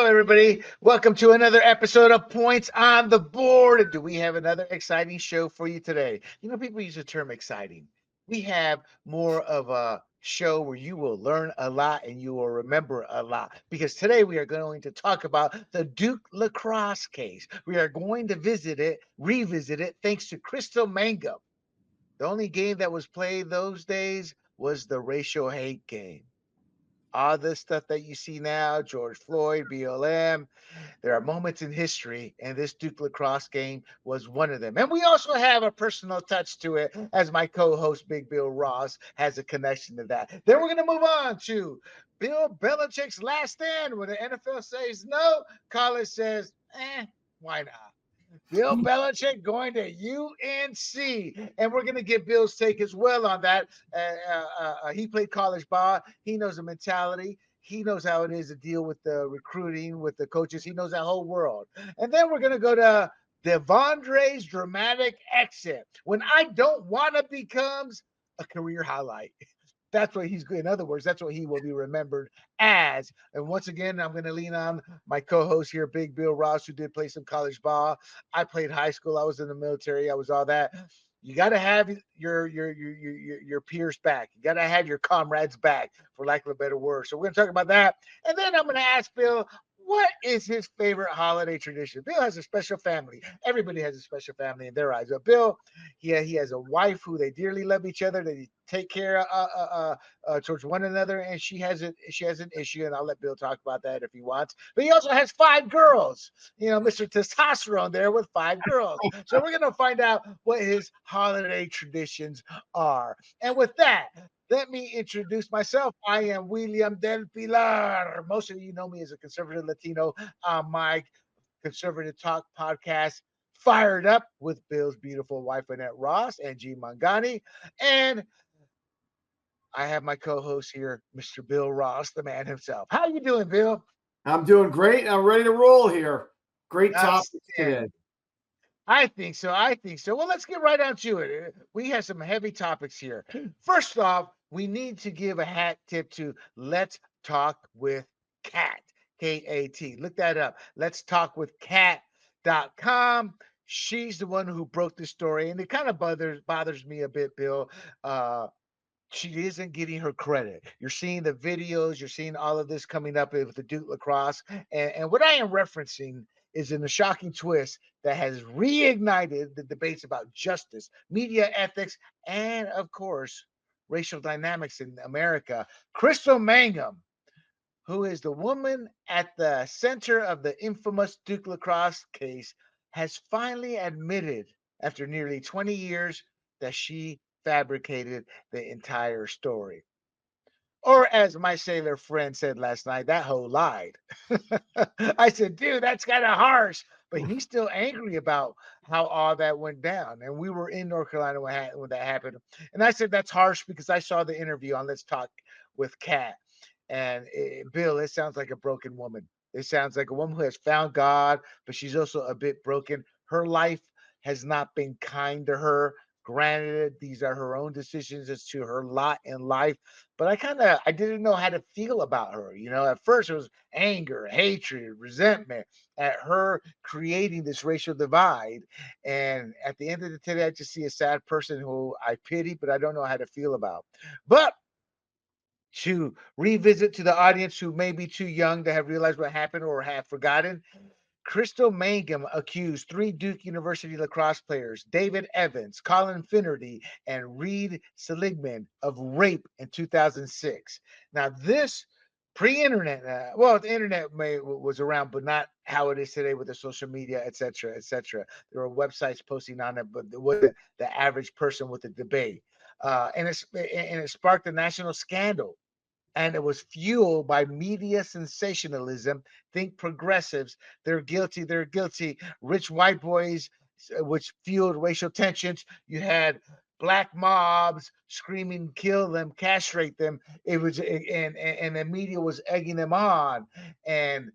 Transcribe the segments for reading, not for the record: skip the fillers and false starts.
everybody. Welcome to another episode of Points on the Board. Do we have another exciting show for you today? You know, people use the term exciting. We have more of a show where you will learn a lot and you will remember a lot because today we are going to talk about the Duke Lacrosse case. We are going to revisit it, thanks to Crystal Mangum. The only game that was played those days was the racial hate game. All this stuff that you see now, George Floyd, BLM, there are moments in history, and this Duke Lacrosse game was one of them. And we also have a personal touch to it, as my co-host, Big Bill Ross, has a connection to that. Then we're going to move on to Bill Belichick's last stand. When the NFL says no, college says, why not? Bill Belichick going to UNC, and we're going to get Bill's take as well on that. He played college ball. He knows the mentality. He knows how it is to deal with the recruiting, with the coaches. He knows that whole world. And then we're going to go to Devondre's dramatic exit. When I don't want to becomes a career highlight. That's what he's good. In other words, that's what he will be remembered as. And once again, I'm going to lean on my co-host here, Big Bill Ross, who did play some college ball. I played high school. I was in the military. I was all that. You got to have your peers back. You got to have your comrades back, for lack of a better word. So we're going to talk about that. And then I'm going to ask Bill, what is his favorite holiday tradition? Bill has a special family. Everybody has a special family in their eyes. But Bill, he has a wife who they dearly love each other. They take care towards one another, and she has an issue, and I'll let Bill talk about that if he wants. But he also has 5 girls. You know, Mr. Testosterone there with 5 girls. So we're gonna find out what his holiday traditions are. And with that, let me introduce myself. I am William Del Pilar. Most of you know me as a conservative Latino on my Conservative Talk podcast, Fired Up, with Bill's beautiful wife, Annette Ross, and G. Mangani. And I have my co-host here, Mr. Bill Ross, the man himself. How you doing, Bill? I'm doing great. I'm ready to roll here. Great topic today. I think so. Well, let's get right on to it. We have some heavy topics here. First off, we need to give a hat tip to Let's Talk with Kat, K-A-T. Look that up. Let's Talk with Kat.com. She's the one who broke the story, and it kind of bothers me a bit, Bill. She isn't getting her credit. You're seeing the videos, you're seeing all of this coming up with the Duke Lacrosse. And what I am referencing is in a shocking twist that has reignited the debates about justice, media ethics, and of course, racial dynamics in America. Crystal Mangum, who is the woman at the center of the infamous Duke Lacrosse case, has finally admitted after nearly 20 years that she fabricated the entire story. Or as my sailor friend said last night, that hoe lied. I said, dude, that's kind of harsh. But he's still angry about how all that went down. And we were in North Carolina when that happened. And I said, that's harsh because I saw the interview on Let's Talk with Kat. And Bill, it sounds like a broken woman. It sounds like a woman who has found God, but she's also a bit broken. Her life has not been kind to her. Granted, these are her own decisions as to her lot in life, but I didn't know how to feel about her. You know, at first it was anger, hatred, resentment at her creating this racial divide. And at the end of the day, I just see a sad person who I pity, but I don't know how to feel about. But to revisit to the audience who may be too young to have realized what happened or have forgotten, Crystal Mangum accused 3 Duke University lacrosse players, David Evans, Colin Finnerty, and Reed Seligman, of rape in 2006. Now, this pre-internet, the internet was around, but not how it is today with the social media, et cetera, et cetera. There were websites posting on it, but it wasn't the average person with the debate. And it sparked a national scandal. And it was fueled by media sensationalism. Think progressives, they're guilty, they're guilty. Rich white boys, which fueled racial tensions. You had black mobs screaming, kill them, castrate them. It was, and the media was egging them on. And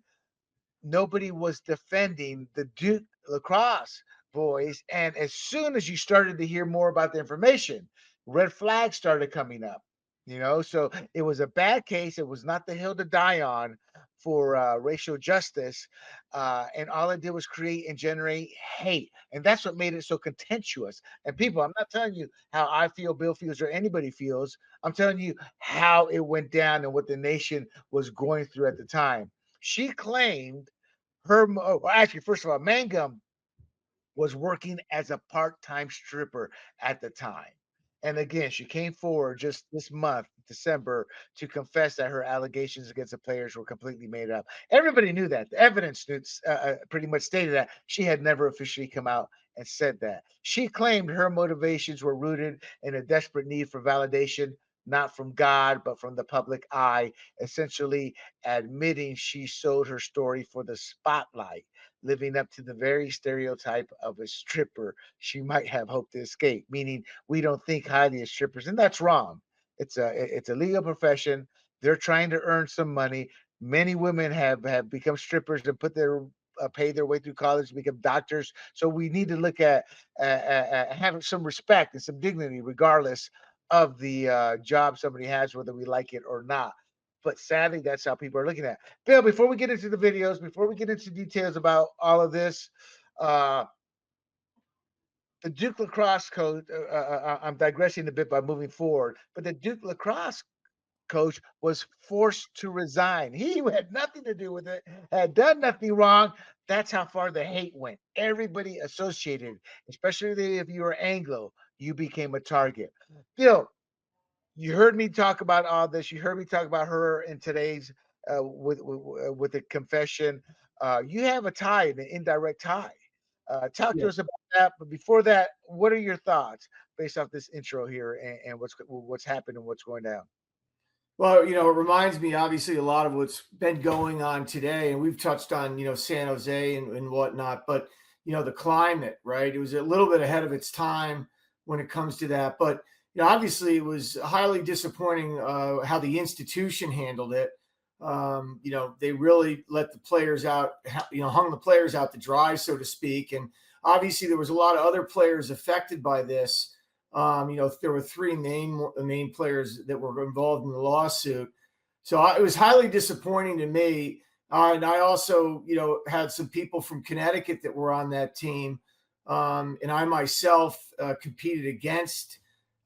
nobody was defending the Duke Lacrosse boys. And as soon as you started to hear more about the information, red flags started coming up. You know, so it was a bad case. It was not the hill to die on for racial justice, and all it did was create and generate hate, and that's what made it so contentious. And people, I'm not telling you how I feel, Bill feels, or anybody feels. I'm telling you how it went down and what the nation was going through at the time. She claimed well, actually, first of all, Mangum was working as a part-time stripper at the time. And again, she came forward just this month, December, to confess that her allegations against the players were completely made up. Everybody knew that. The evidence pretty much stated that she had never officially come out and said that. She claimed her motivations were rooted in a desperate need for validation, not from God, but from the public eye, essentially admitting she sold her story for the spotlight, living up to the very stereotype of a stripper she might have hoped to escape, meaning we don't think highly of strippers, and that's wrong. It's a legal profession. They're trying to earn some money. Many women have become strippers and put their pay their way through college to become doctors. So we need to look at having some respect and some dignity, regardless of the job somebody has, whether we like it or not. But sadly, that's how people are looking at it. Bill, before we get into the videos, before we get into details about all of this, uh, the Duke lacrosse coach, I'm digressing a bit by moving forward, but the Duke lacrosse coach was forced to resign. He had nothing to do with it, had done nothing wrong. That's how far the hate went. Everybody associated, especially if you were Anglo, you became a target. Bill, you heard me talk about all this. You heard me talk about her in today's with the confession. You have a tie, an indirect tie. Talk to Yeah. us about that. But before that, what are your thoughts based off this intro here and what's happened and what's going down? Well, it reminds me obviously a lot of what's been going on today, and we've touched on San Jose and whatnot, but the climate, right? It was a little bit ahead of its time when it comes to that, but obviously it was highly disappointing how the institution handled it. They really let the players out, hung the players out to dry, so to speak, and obviously there was a lot of other players affected by this. There were three main players that were involved in the lawsuit. So it was highly disappointing to me. And I also, had some people from Connecticut that were on that team. And I myself competed against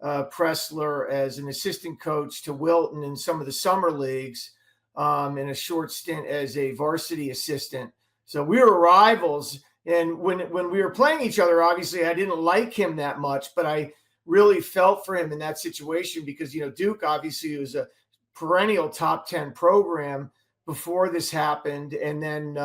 Pressler as an assistant coach to Wilton in some of the summer leagues, in a short stint as a varsity assistant. So we were rivals. And when we were playing each other, obviously I didn't like him that much, but I really felt for him in that situation because, Duke obviously was a perennial top 10 program before this happened. And then,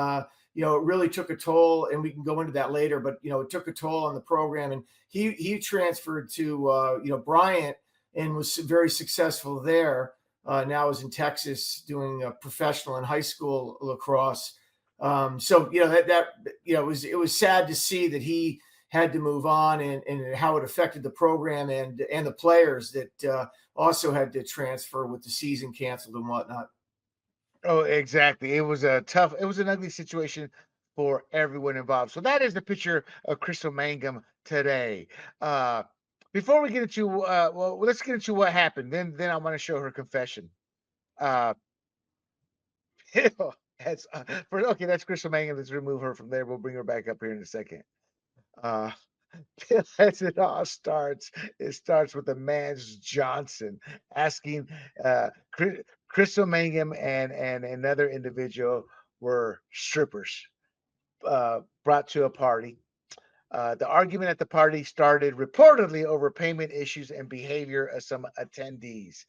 it really took a toll, and we can go into that later, but, it took a toll on the program. And he transferred to, Bryant and was very successful there. Now is in Texas doing professional and high school lacrosse. So, it was sad to see that he had to move on and how it affected the program and the players that also had to transfer with the season canceled and whatnot. Oh, exactly. It was an ugly situation for everyone involved. So that is the picture of Crystal Mangum today. Uh, before we get into well, let's get into what happened. Then I want to show her confession. Uh, that's okay. That's Crystal Mangum. Let's remove her from there. We'll bring her back up here in a second. Uh, as it all starts, it starts with a man's Johnson asking Crystal Mangum and another individual were strippers brought to a party. The argument at the party started reportedly over payment issues and behavior of some attendees.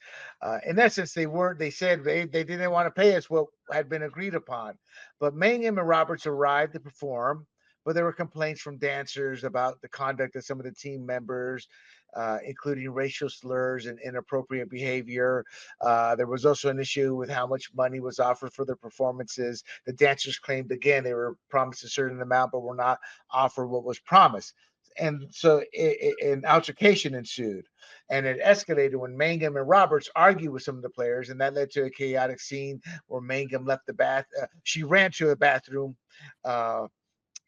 In essence, they said they didn't want to pay us what had been agreed upon. But Mangum and Roberts arrived to perform, but there were complaints from dancers about the conduct of some of the team members, including racial slurs and inappropriate behavior. There was also an issue with how much money was offered for their performances. The dancers claimed again they were promised a certain amount, but were not offer what was promised. And so an altercation ensued, and it escalated when Mangum and Roberts argued with some of the players, and that led to a chaotic scene where Mangum left the bath. She ran to a bathroom, uh,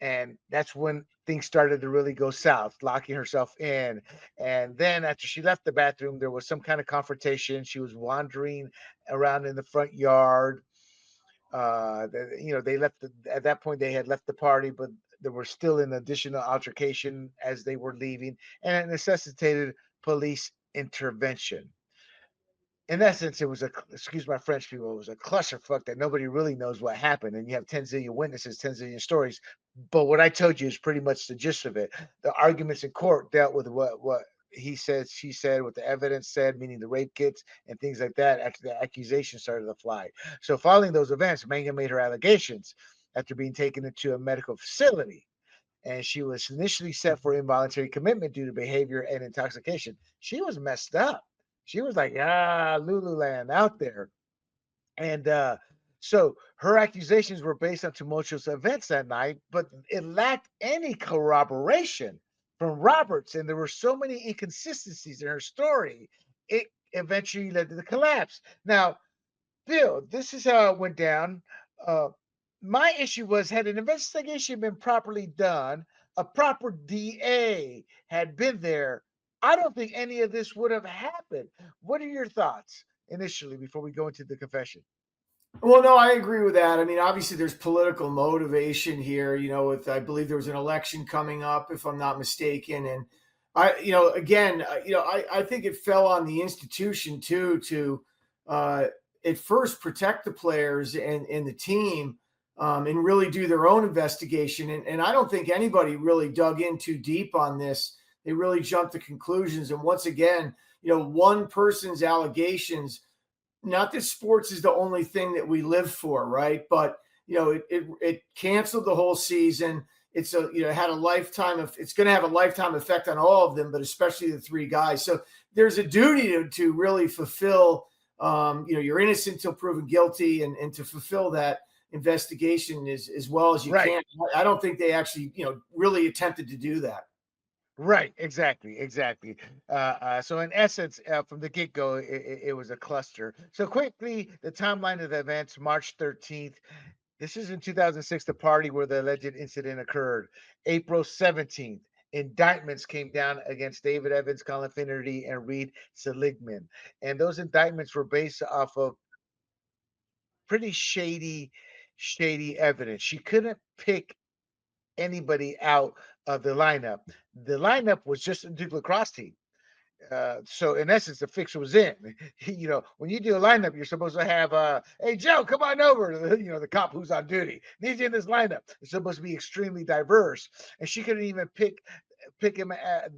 and that's when things started to really go south, locking herself in. And then after she left the bathroom, there was some kind of confrontation. She was wandering around in the front yard, They left at that point they had left the party, but there were still an additional altercation as they were leaving, and it necessitated police intervention. In essence, it was excuse my French, people, it was a clusterfuck that nobody really knows what happened. And you have 10 zillion witnesses, 10 zillion stories. But what I told you is pretty much the gist of it. The arguments in court dealt with what he said, she said, what the evidence said, meaning the rape kits and things like that, after the accusation started to fly. So following those events, Mangum made her allegations after being taken into a medical facility. And she was initially set for involuntary commitment due to behavior and intoxication. She was messed up. She was like, Lululand out there. And so her accusations were based on tumultuous events that night, but it lacked any corroboration from Roberts. And there were so many inconsistencies in her story, it eventually led to the collapse. Now, Bill, this is how it went down. Uh, my issue was, had an investigation been properly done, a proper DA had been there, I don't think any of this would have happened. What are your thoughts initially before we go into the confession? Well, no, I agree with that. I mean, obviously, there's political motivation here. With I believe there was an election coming up, if I'm not mistaken, and again, I think it fell on the institution too to at first protect the players and the team, and really do their own investigation. And I don't think anybody really dug in too deep on this. They really jumped to conclusions. And once again, one person's allegations, not that sports is the only thing that we live for, right? But it canceled the whole season. It's had a lifetime of, it's going to have a lifetime effect on all of them, but especially the three guys. So there's a duty to really fulfill, you're innocent until proven guilty, and to fulfill that investigation as well as you Right. can. I don't think they actually, really attempted to do that. Right, exactly. So in essence, from the get-go, it was a cluster. So quickly, the timeline of the events: March 13th. This is in 2006, the party where the alleged incident occurred. April 17th, indictments came down against David Evans, Colin Finnerty, and Reed Seligman. And those indictments were based off of pretty shady evidence. She couldn't pick anybody out of the lineup. The lineup was just a Duke Lacrosse team. So in essence, the fix was in. When you do a lineup, you're supposed to have, hey Joe, come on over. The cop who's on duty needs you in this lineup. It's supposed to be extremely diverse, and she couldn't even pick him out of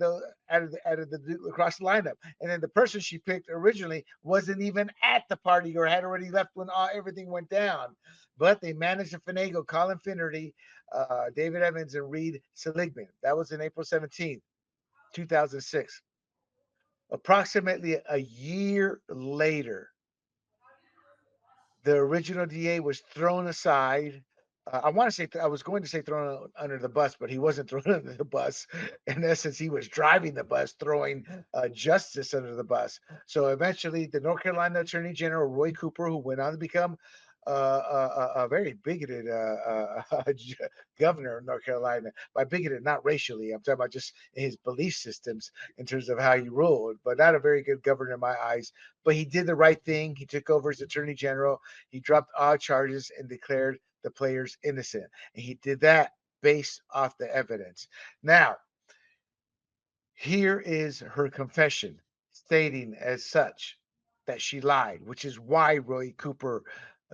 the lacrosse lineup. And then the person she picked originally wasn't even at the party or had already left when everything went down. But they managed to finagle Colin Finnerty, David Evans, and Reed Seligman. That was in April 17th, 2006. Approximately a year later, the original DA was thrown aside. I want to say, I was going to say thrown under the bus, but he wasn't thrown under the bus. In essence, he was driving the bus, throwing justice under the bus. So eventually, the North Carolina Attorney General, Roy Cooper, who went on to become a very bigoted governor of North Carolina. By bigoted, not racially. I'm talking about just his belief systems in terms of how he ruled, but not a very good governor in my eyes. But he did the right thing. He took over as Attorney General. He dropped all charges and declared the players innocent. And he did that based off the evidence. Now, here is her confession stating as such that she lied, which is why Roy Cooper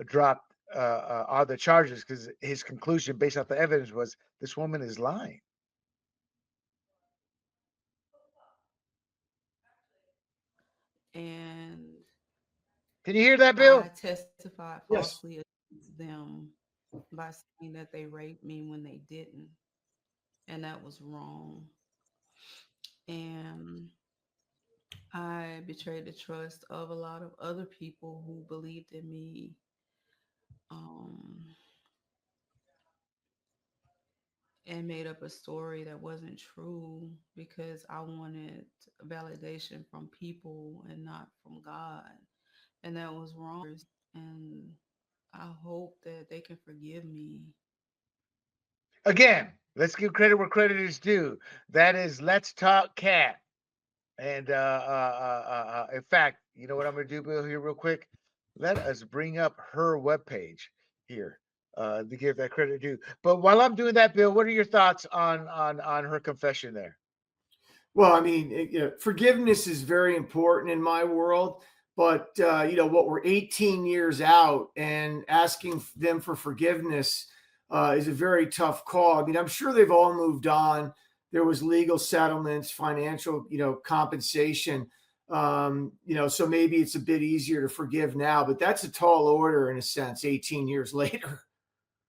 dropped all the charges, because his conclusion based off the evidence was this woman is lying. And Can you hear that, I Bill? testified Yes. falsely against them by saying that they raped me when they didn't. And that was wrong. And I betrayed the trust of a lot of other people who believed in me. Um, and made up a story that wasn't true because I wanted validation from people and not from God. And that was wrong. And I hope that they can forgive me. Again, let's give credit where credit is due. That is Let's Talk Cat. And in fact, you know what I'm going to do, Bill, here real quick? Let us bring up her webpage. here to give that credit due. But while I'm doing that, Bill, what are your thoughts on her confession there? Well, I mean, forgiveness is very important in my world, but what we're 18 years out and asking them for forgiveness is a very tough call. I mean, I'm sure they've all moved on. There was legal settlements, financial, compensation. So maybe it's a bit easier to forgive now, but that's a tall order in a sense, 18 years later.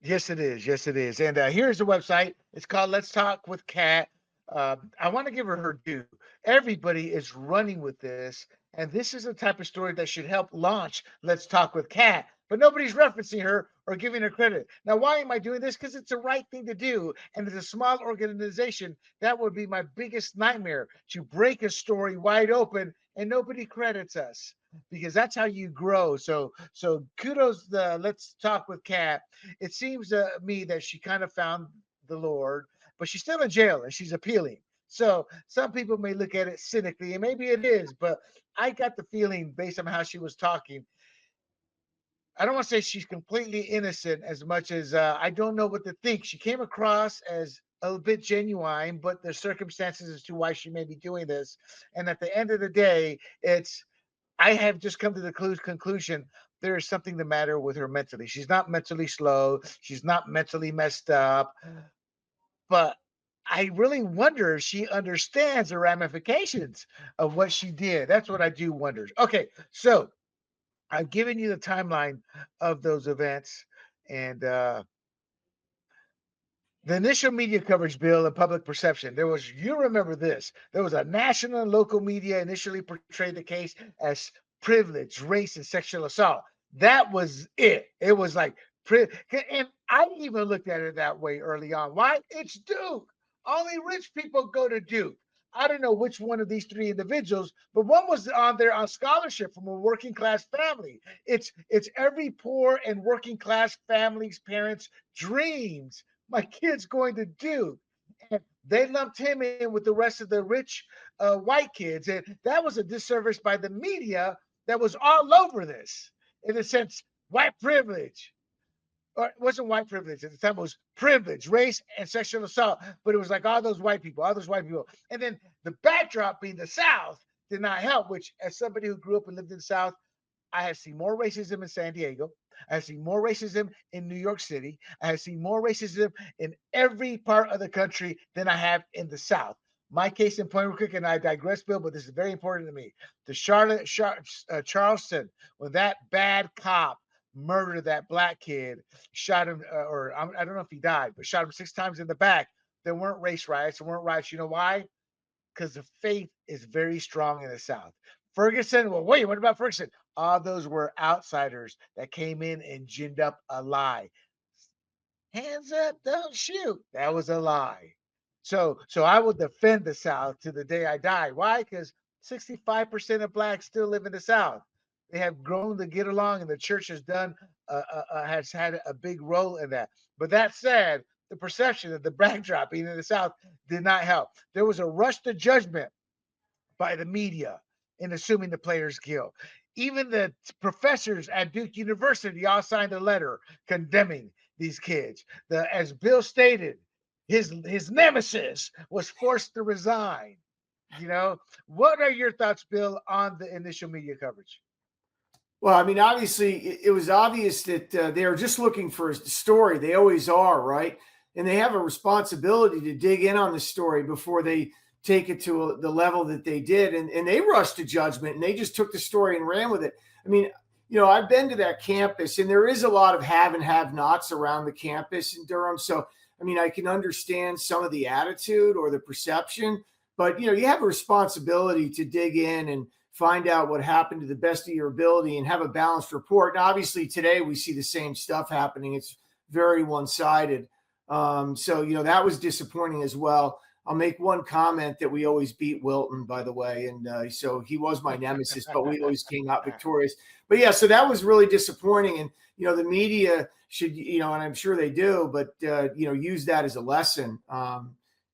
Yes, it is. Yes, it is. And here's the website. It's called Let's Talk with Kat. I want to give her due. Everybody is running with this, and this is the type of story that should help launch Let's Talk with Kat. But nobody's referencing her or giving her credit. Now, why am I doing this? Because it's the right thing to do. And as a small organization, that would be my biggest nightmare, to break a story wide open and nobody credits us, because that's how you grow. So kudos. Let's Talk with Kat. It seems to me that she kind of found the Lord, but she's still in jail and she's appealing. So some people may look at it cynically, and maybe it is, but I got the feeling based on how she was talking. I don't want to say she's completely innocent as much as I don't know what to think. She came across as a bit genuine, but there's circumstances as to why she may be doing this. And at the end of the day, I have just come to the conclusion there is something the matter with her mentally. She's not mentally slow. She's not mentally messed up. But I really wonder if she understands the ramifications of what she did. That's what I do wonder. Okay, so I've given you the timeline of those events, and the initial media coverage, Bill, and public perception. You remember this. There was a national and local media initially portrayed the case as privilege, race, and sexual assault. That was it. It was like, and I even looked at it that way early on. Why? It's Duke. Only rich people go to Duke. I don't know which one of these three individuals, but one was on there on scholarship from a working class family. It's every poor and working class family's parents' dreams. My kid's going to Duke. And they lumped him in with the rest of the rich white kids. And that was a disservice by the media that was all over this. In a sense, white privilege. Or it wasn't white privilege at the time, it was privilege, race, and sexual assault. But it was like all those white people, all those white people. And then the backdrop being the South did not help, which, as somebody who grew up and lived in the South, I have seen more racism in San Diego. I have seen more racism in New York City. I have seen more racism in every part of the country than I have in the South. My case in point, real quick, and I digress, Bill, but this is very important to me. The Charleston, when that bad cop murdered that black kid, shot him, I don't know if he died, but shot him 6 times in the back. There weren't race riots. There weren't riots. You know why? Because the faith is very strong in the South. Ferguson, well, wait, what about Ferguson? All those were outsiders that came in and ginned up a lie. Hands up, don't shoot. That was a lie. So I will defend the South to the day I die. Why? Because 65% of blacks still live in the South. They have grown to get along, and the church has had a big role in that. But that said, the perception of the backdrop being in the South did not help. There was a rush to judgment by the media in assuming the player's guilt. Even the professors at Duke University all signed a letter condemning these kids. As Bill stated, his nemesis was forced to resign. What are your thoughts, Bill, on the initial media coverage? Well, I mean, obviously, it was obvious that they are just looking for a story. They always are, right? And they have a responsibility to dig in on the story before they take it to the level that they did. And they rushed to judgment, and they just took the story and ran with it. I mean, I've been to that campus, and there is a lot of have and have nots around the campus in Durham. So, I mean, I can understand some of the attitude or the perception, but, you have a responsibility to dig in and find out what happened to the best of your ability and have a balanced report. And obviously today we see the same stuff happening. It's very one-sided. So, that was disappointing as well. I'll make one comment that we always beat Wilton, by the way. And so he was my nemesis, but we always came out victorious. But yeah, so that was really disappointing. And, the media should, and I'm sure they do, but, use that as a lesson,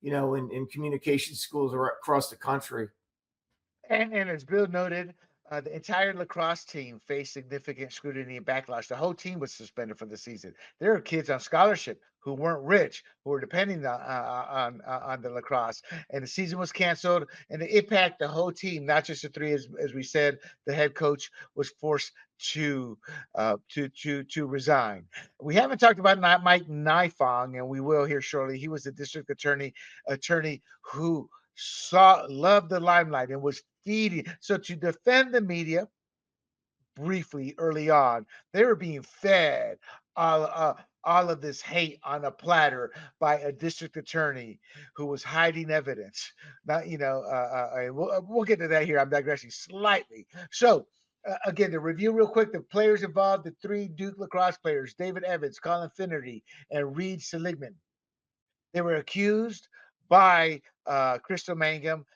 in communication schools across the country. And as Bill noted, The entire lacrosse team faced significant scrutiny and backlash. The whole team was suspended for the season. There are kids on scholarship who weren't rich, who were depending on the lacrosse, and the season was canceled. And it impacted the whole team, not just the three. As we said, the head coach was forced to resign. We haven't talked about Mike Nifong, and we will here shortly. He was the district attorney who loved the limelight and was feeding. So to defend the media briefly early on, they were being fed all, uh, all of this hate on a platter by a district attorney who was hiding evidence. Not, we'll get to that here. I'm digressing slightly. So, again, the review real quick. The players involved, the three Duke lacrosse players, David Evans, Colin Finnerty, and Reed Seligman. They were accused by Crystal Mangum.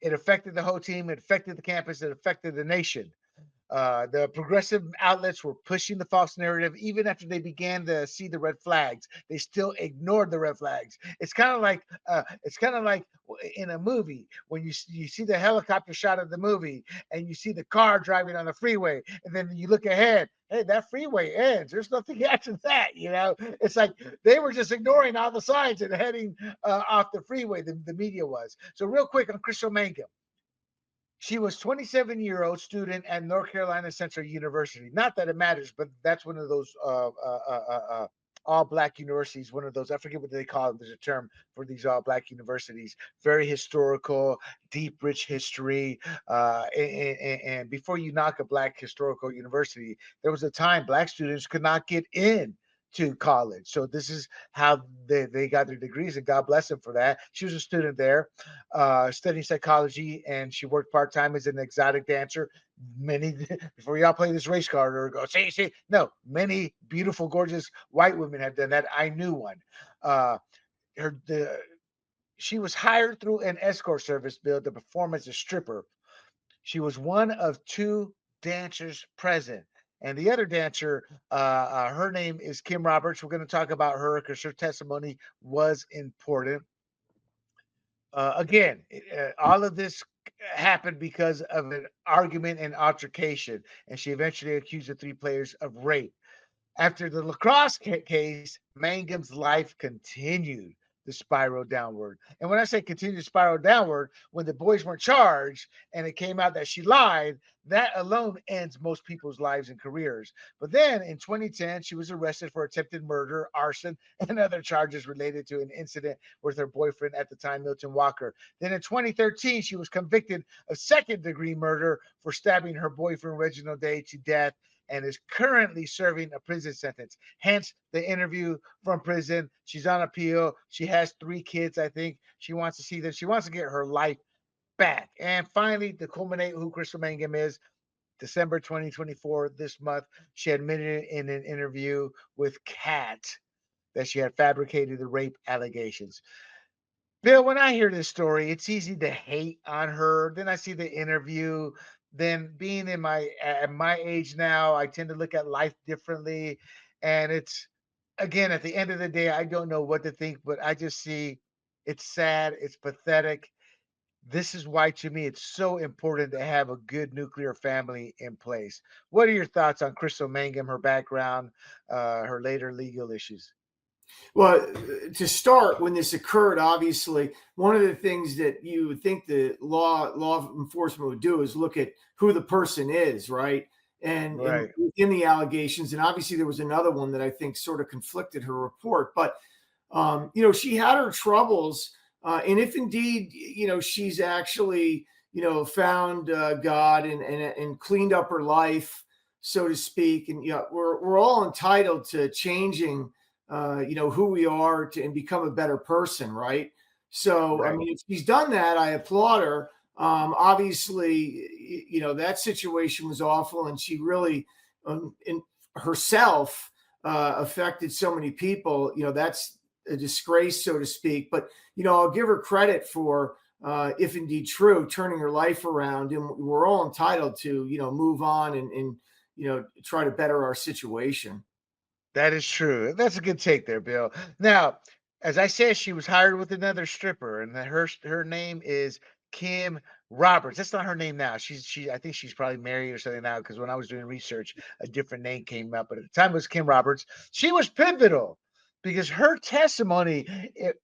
It affected the whole team. It affected the campus. It affected the nation. The progressive outlets were pushing the false narrative even after they began to see the red flags. They still ignored the red flags. It's kind of like in a movie when you see the helicopter shot of the movie and you see the car driving on the freeway, and then you look ahead. Hey, that freeway ends. There's nothing after that. It's like they were just ignoring all the signs and heading off the freeway. The media was. So real quick on Crystal Mangum. She was 27-year-old student at North Carolina Central University. Not that it matters, but that's one of those all black universities. One of those, I forget what they call them. There's a term for these all black universities. Very historical, deep, rich history. And before you knock a black historical university, there was a time black students could not get in to college. So this is how they got their degrees, and God bless them for that. She was a student there, studying psychology, and she worked part-time as an exotic dancer. Many before y'all play this race card or go see no, many beautiful, gorgeous white women have done that. I knew one. Uh, she was hired through an escort service, Bill, to perform as a stripper. She was one of two dancers present. And the other dancer, her name is Kim Roberts. We're going to talk about her because her testimony was important. Again, all of this happened because of an argument and altercation, and she eventually accused the three players of rape. After the lacrosse case, Mangum's life continued to spiral downward. And when I say continue to spiral downward, when the boys weren't charged and it came out that she lied, that alone ends most people's lives and careers. But then in 2010, she was arrested for attempted murder, arson, and other charges related to an incident with her boyfriend at the time, Milton Walker. Then in 2013, she was convicted of second-degree murder for stabbing her boyfriend, Reginald Day, to death, and is currently serving a prison sentence. Hence the interview from prison. She's on appeal. She has three kids, I think. She wants to see them. She wants to get her life back. And finally, to culminate who Crystal Mangum is, December 2024, this month, she admitted in an interview with Cat that she had fabricated the rape allegations. Bill, when I hear this story, it's easy to hate on her. Then I see the interview. Then being at my age now, I tend to look at life differently. And it's again at the end of the day, I don't know what to think, but I just see it's sad, it's pathetic. This is why to me it's so important to have a good nuclear family in place. What are your thoughts on Crystal Mangum, her background, her later legal issues? Well, to start, when this occurred, obviously, one of the things that you would think the law enforcement would do is look at who the person is, right? And Right. in the allegations, and obviously there was another one that I think sort of conflicted her report, but she had her troubles, and if indeed, she's actually, found God and cleaned up her life, so to speak, and we're all entitled to changing who we are and become a better person, right? So, I Right. mean, if she's done that, I applaud her. Obviously, that situation was awful, and she really, in herself, affected so many people. That's a disgrace, so to speak. But I'll give her credit for, if indeed true, turning her life around, and we're all entitled to, move on and try to better our situation. That is true. That's a good take there, Bill. Now, as I said, she was hired with another stripper, and her name is Kim Roberts. That's not her name now. I think she's probably married or something now, because when I was doing research, a different name came up. But at the time it was Kim Roberts. She was pivotal because her testimony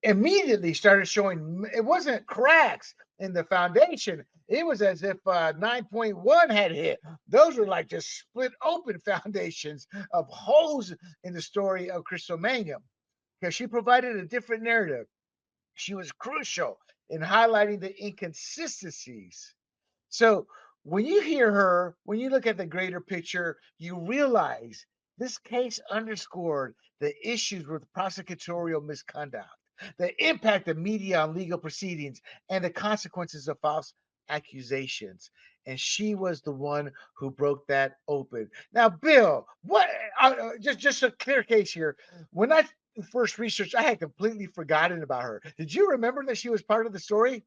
immediately started showing it wasn't cracks in the foundation. It was as if 9.1 had hit. Those were like just split open foundations of holes in the story of Crystal Mangum, because she provided a different narrative. She was crucial in highlighting the inconsistencies. So when you hear her, when you look at the greater picture, you realize this case underscored the issues with prosecutorial misconduct, the impact of media on legal proceedings, and the consequences of false accusations. And she was the one who broke that open. Now, Bill, what? Just a clear case here. When I first researched, I had completely forgotten about her. Did you remember that she was part of the story?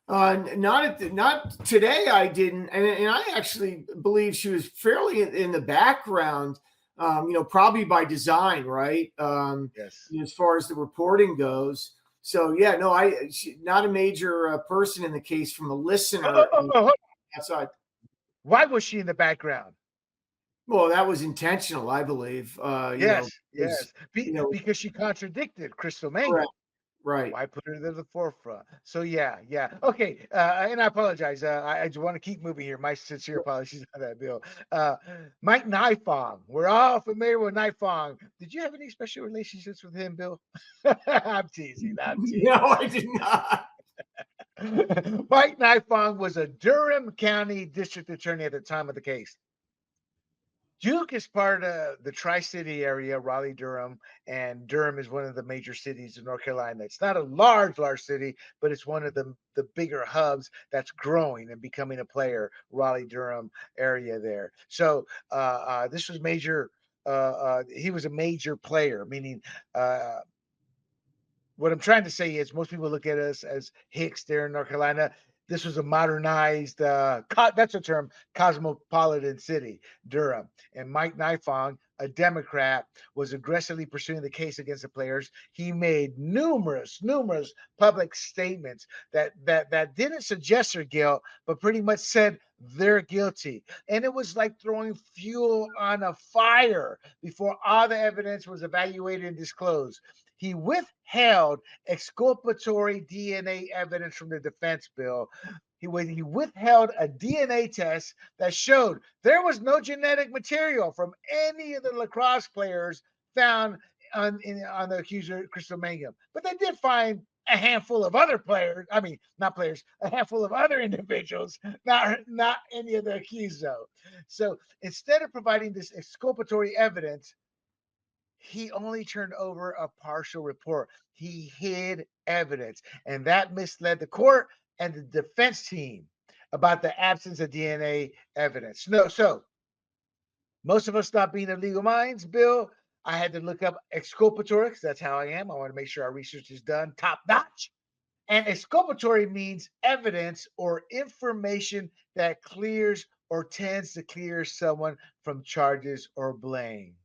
Not today. I didn't, and I actually believe she was fairly in the background. Probably by design, right? Yes. As far as the reporting goes. So yeah, no, not a major person in the case from a listener outside. Why was she in the background? Well, that was intentional, I believe. Yes, because, yes. Because she contradicted Crystal Mangum. correct, right. Why put her to the forefront? So yeah. Okay, and I apologize. I just want to keep moving here. My sincere apologies on that, Bill. Mike Nifong. We're all familiar with Nifong. Did you have any special relationships with him, Bill? I'm teasing. No, I did not. Mike Nifong was a Durham County District Attorney at the time of the case. Duke is part of the Tri-City area, Raleigh, Durham, and Durham is one of the major cities in North Carolina. It's not a large city, but it's one of the bigger hubs that's growing and becoming a player, Raleigh, Durham area there. So this was major. He was a major player, meaning what I'm trying to say is most people look at us as Hicks there in North Carolina. This was a modernized, that's a term, cosmopolitan city, Durham. And Mike Nifong, a Democrat, was aggressively pursuing the case against the players. He made numerous public statements that didn't suggest their guilt, but pretty much said they're guilty. And it was like throwing fuel on a fire before all the evidence was evaluated and disclosed. He withheld exculpatory DNA evidence from the defense, Bill. He withheld a DNA test that showed there was no genetic material from any of the lacrosse players found on the accuser, Crystal Mangum. But they did find a handful of other players. I mean, not players, a handful of other individuals, not any of the accused, though. So instead of providing this exculpatory evidence, he only turned over a partial report. He hid evidence, and that misled the court and the defense team about the absence of DNA evidence. No, so most of us stop being of legal minds, Bill. I had to look up exculpatory because that's how I am. I want to make sure our research is done top notch. And exculpatory means evidence or information that clears or tends to clear someone from charges or blame.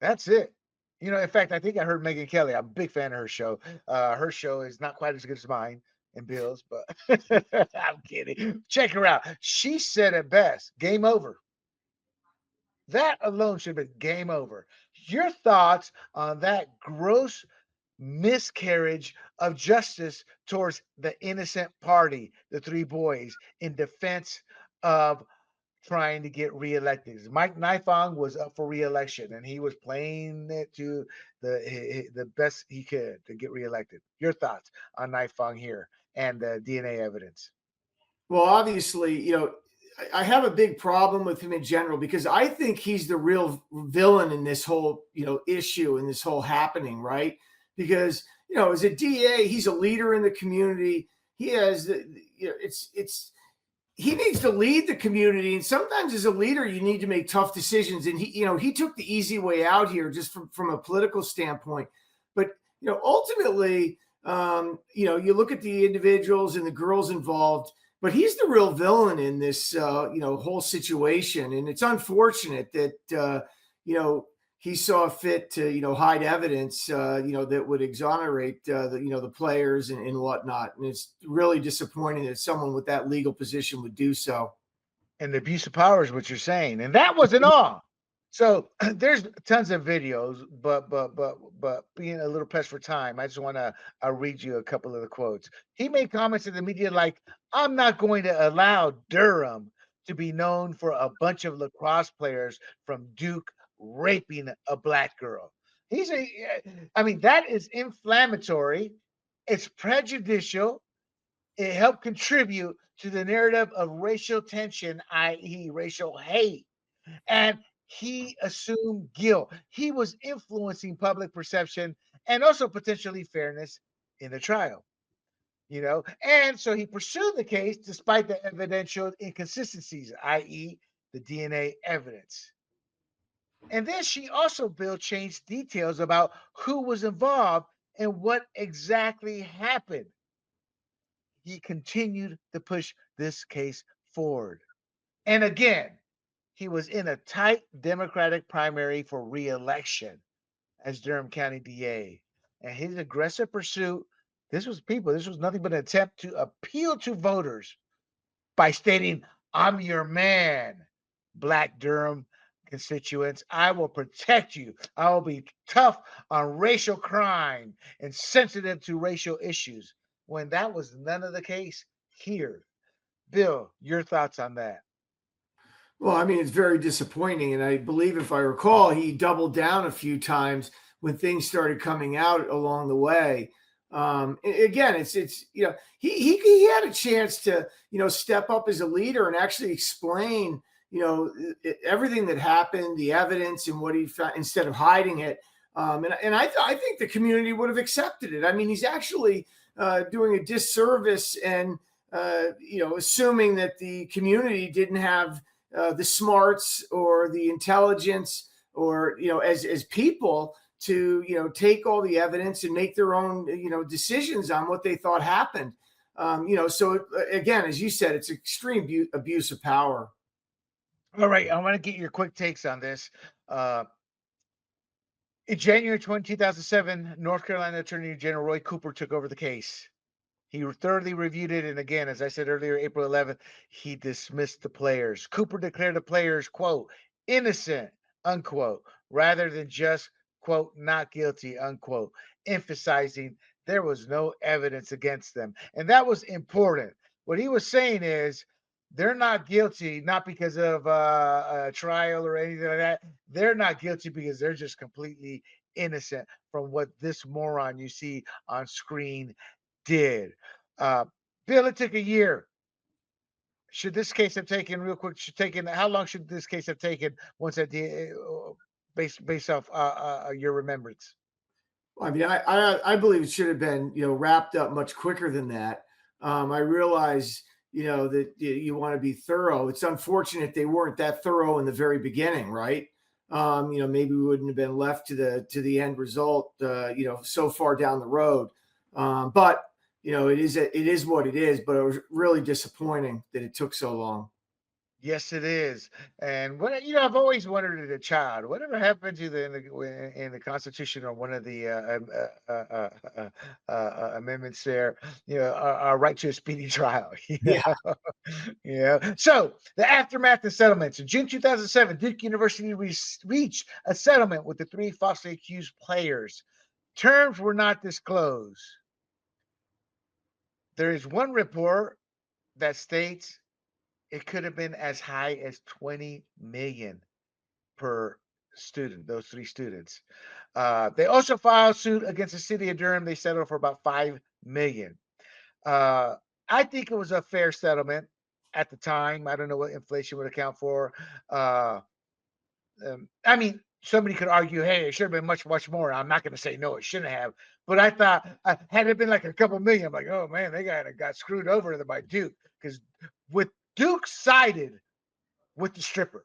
That's it. In fact, I think I heard Megan Kelly. I'm a big fan of her show. Her show is not quite as good as mine and Bill's, but I'm kidding. Check her out. She said it best. Game over. That alone should have been game over. Your thoughts on that gross miscarriage of justice towards the innocent party, the three boys, in defense of trying to get reelected. Mike Nifong was up for reelection, and he was playing it to the best he could to get reelected. Your thoughts on Nifong here and the DNA evidence? Well, obviously, I have a big problem with him in general because I think he's the real villain in this whole, issue and this whole happening, right? Because, as a DA, he's a leader in the community. He has he needs to lead the community. And sometimes as a leader, you need to make tough decisions. And he took the easy way out here just from a political standpoint. But, ultimately, you look at the individuals and the girls involved, but he's the real villain in this, whole situation. And it's unfortunate that, he saw fit to, hide evidence, that would exonerate the players and whatnot. And it's really disappointing that someone with that legal position would do so. And the abuse of power is what you're saying. And that wasn't all. So there's tons of videos, but being a little pressed for time, I just want to read you a couple of the quotes. He made comments in the media like, "I'm not going to allow Durham to be known for a bunch of lacrosse players from Duke raping a black girl." I mean, that is inflammatory. It's prejudicial. It helped contribute to the narrative of racial tension, i.e., racial hate. And he assumed guilt. He was influencing public perception and also potentially fairness in the trial. And so he pursued the case despite the evidential inconsistencies, i.e., the DNA evidence. And then she also, Bill, changed details about who was involved and what exactly happened. He continued to push this case forward. And again, he was in a tight Democratic primary for re-election as Durham County DA. And his aggressive pursuit, this was nothing but an attempt to appeal to voters by stating, "I'm your man, Black Durham constituents. I will protect you. I will be tough on racial crime and sensitive to racial issues," when that was none of the case here. Bill, your thoughts on that? Well, I mean, it's very disappointing. And I believe, if I recall, he doubled down a few times when things started coming out along the way. Again, it's he had a chance to step up as a leader and actually explain everything that happened, the evidence, and what he found, instead of hiding it. And I think the community would have accepted it. I mean, he's actually doing a disservice and assuming that the community didn't have the smarts or the intelligence or as people to take all the evidence and make their own decisions on what they thought happened. So again, as you said, it's extreme abuse of power. All right, I want to get your quick takes on this. In January 2007, North Carolina Attorney General Roy Cooper took over the case. He thoroughly reviewed it, and again, as I said earlier, April 11th, he dismissed the players. Cooper declared the players, quote, "innocent," unquote, rather than just, quote, "not guilty," unquote, emphasizing there was no evidence against them. And that was important. What he was saying is they're not guilty, not because of a trial or anything like that. They're not guilty because they're just completely innocent from what this moron you see on screen did. Uh, Bill, it took a year. Should this case have taken real quick? How long should this case have taken once that based off your remembrance? I mean, I believe it should have been wrapped up much quicker than that. I realize that you want to be thorough. It's unfortunate they weren't that thorough in the very beginning, right? Maybe we wouldn't have been left to the end result, so far down the road. But it is what it is. But it was really disappointing that it took so long. Yes, it is. And what I've always wondered as a child, whatever happened to in the Constitution or one of the amendments there, our right to a speedy trial. Yeah. So the aftermath of settlements in June 2007, Duke University reached a settlement with the three falsely accused players. Terms were not disclosed. There is one report that states it could have been as high as 20 million per student, those three students. They also filed suit against the city of Durham. They settled for about 5 million. I think it was a fair settlement at the time. I don't know what inflation would account for. I mean, somebody could argue, hey, it should have been much, much more. I'm not going to say no, it shouldn't have. But I thought, had it been like a couple million, I'm like, oh man, they got screwed over by Duke, because with Duke sided with the stripper.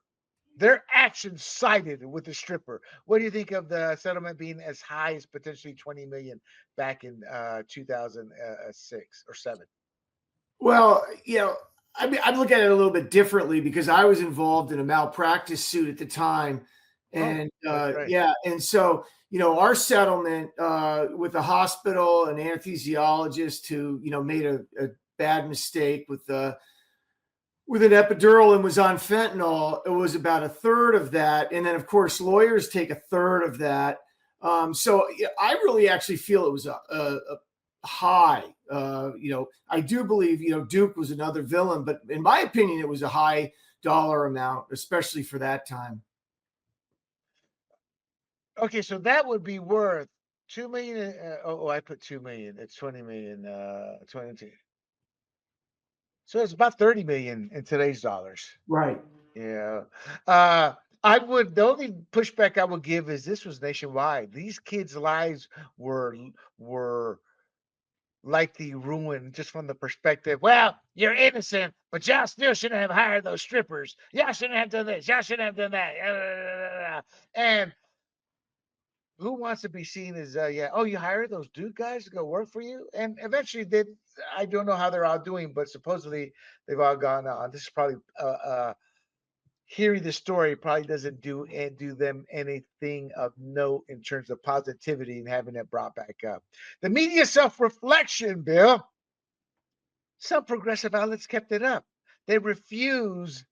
Their actions sided with the stripper. What do you think of the settlement being as high as potentially 20 million back in 2006 or 7? Well, I mean, I'd look at it a little bit differently because I was involved in a malpractice suit at the time. And that's right. yeah, and so our settlement with the hospital, an anesthesiologist who made a bad mistake with an epidural and was on fentanyl, it was about a third of that. And then, of course, lawyers take a third of that. So I really actually feel it was a high. I do believe, Duke was another villain, but in my opinion, it was a high dollar amount, especially for that time. Okay, so that would be worth 2 million. I put 2 million. It's 20 million. 22. So it's about 30 million in today's dollars. Right. Yeah. Uh, the only pushback I would give is this was nationwide. These kids' lives were were likely ruined just from the perspective. Well, you're innocent, but y'all still shouldn't have hired those strippers. Y'all shouldn't have done this. Y'all shouldn't have done that. And who wants to be seen as you hired those dude guys to go work for you? And eventually I don't know how they're all doing, but supposedly they've all gone on. This is probably hearing the story probably doesn't do them anything of note in terms of positivity and having it brought back up. The media self-reflection, Bill. Some progressive outlets kept it up. They refused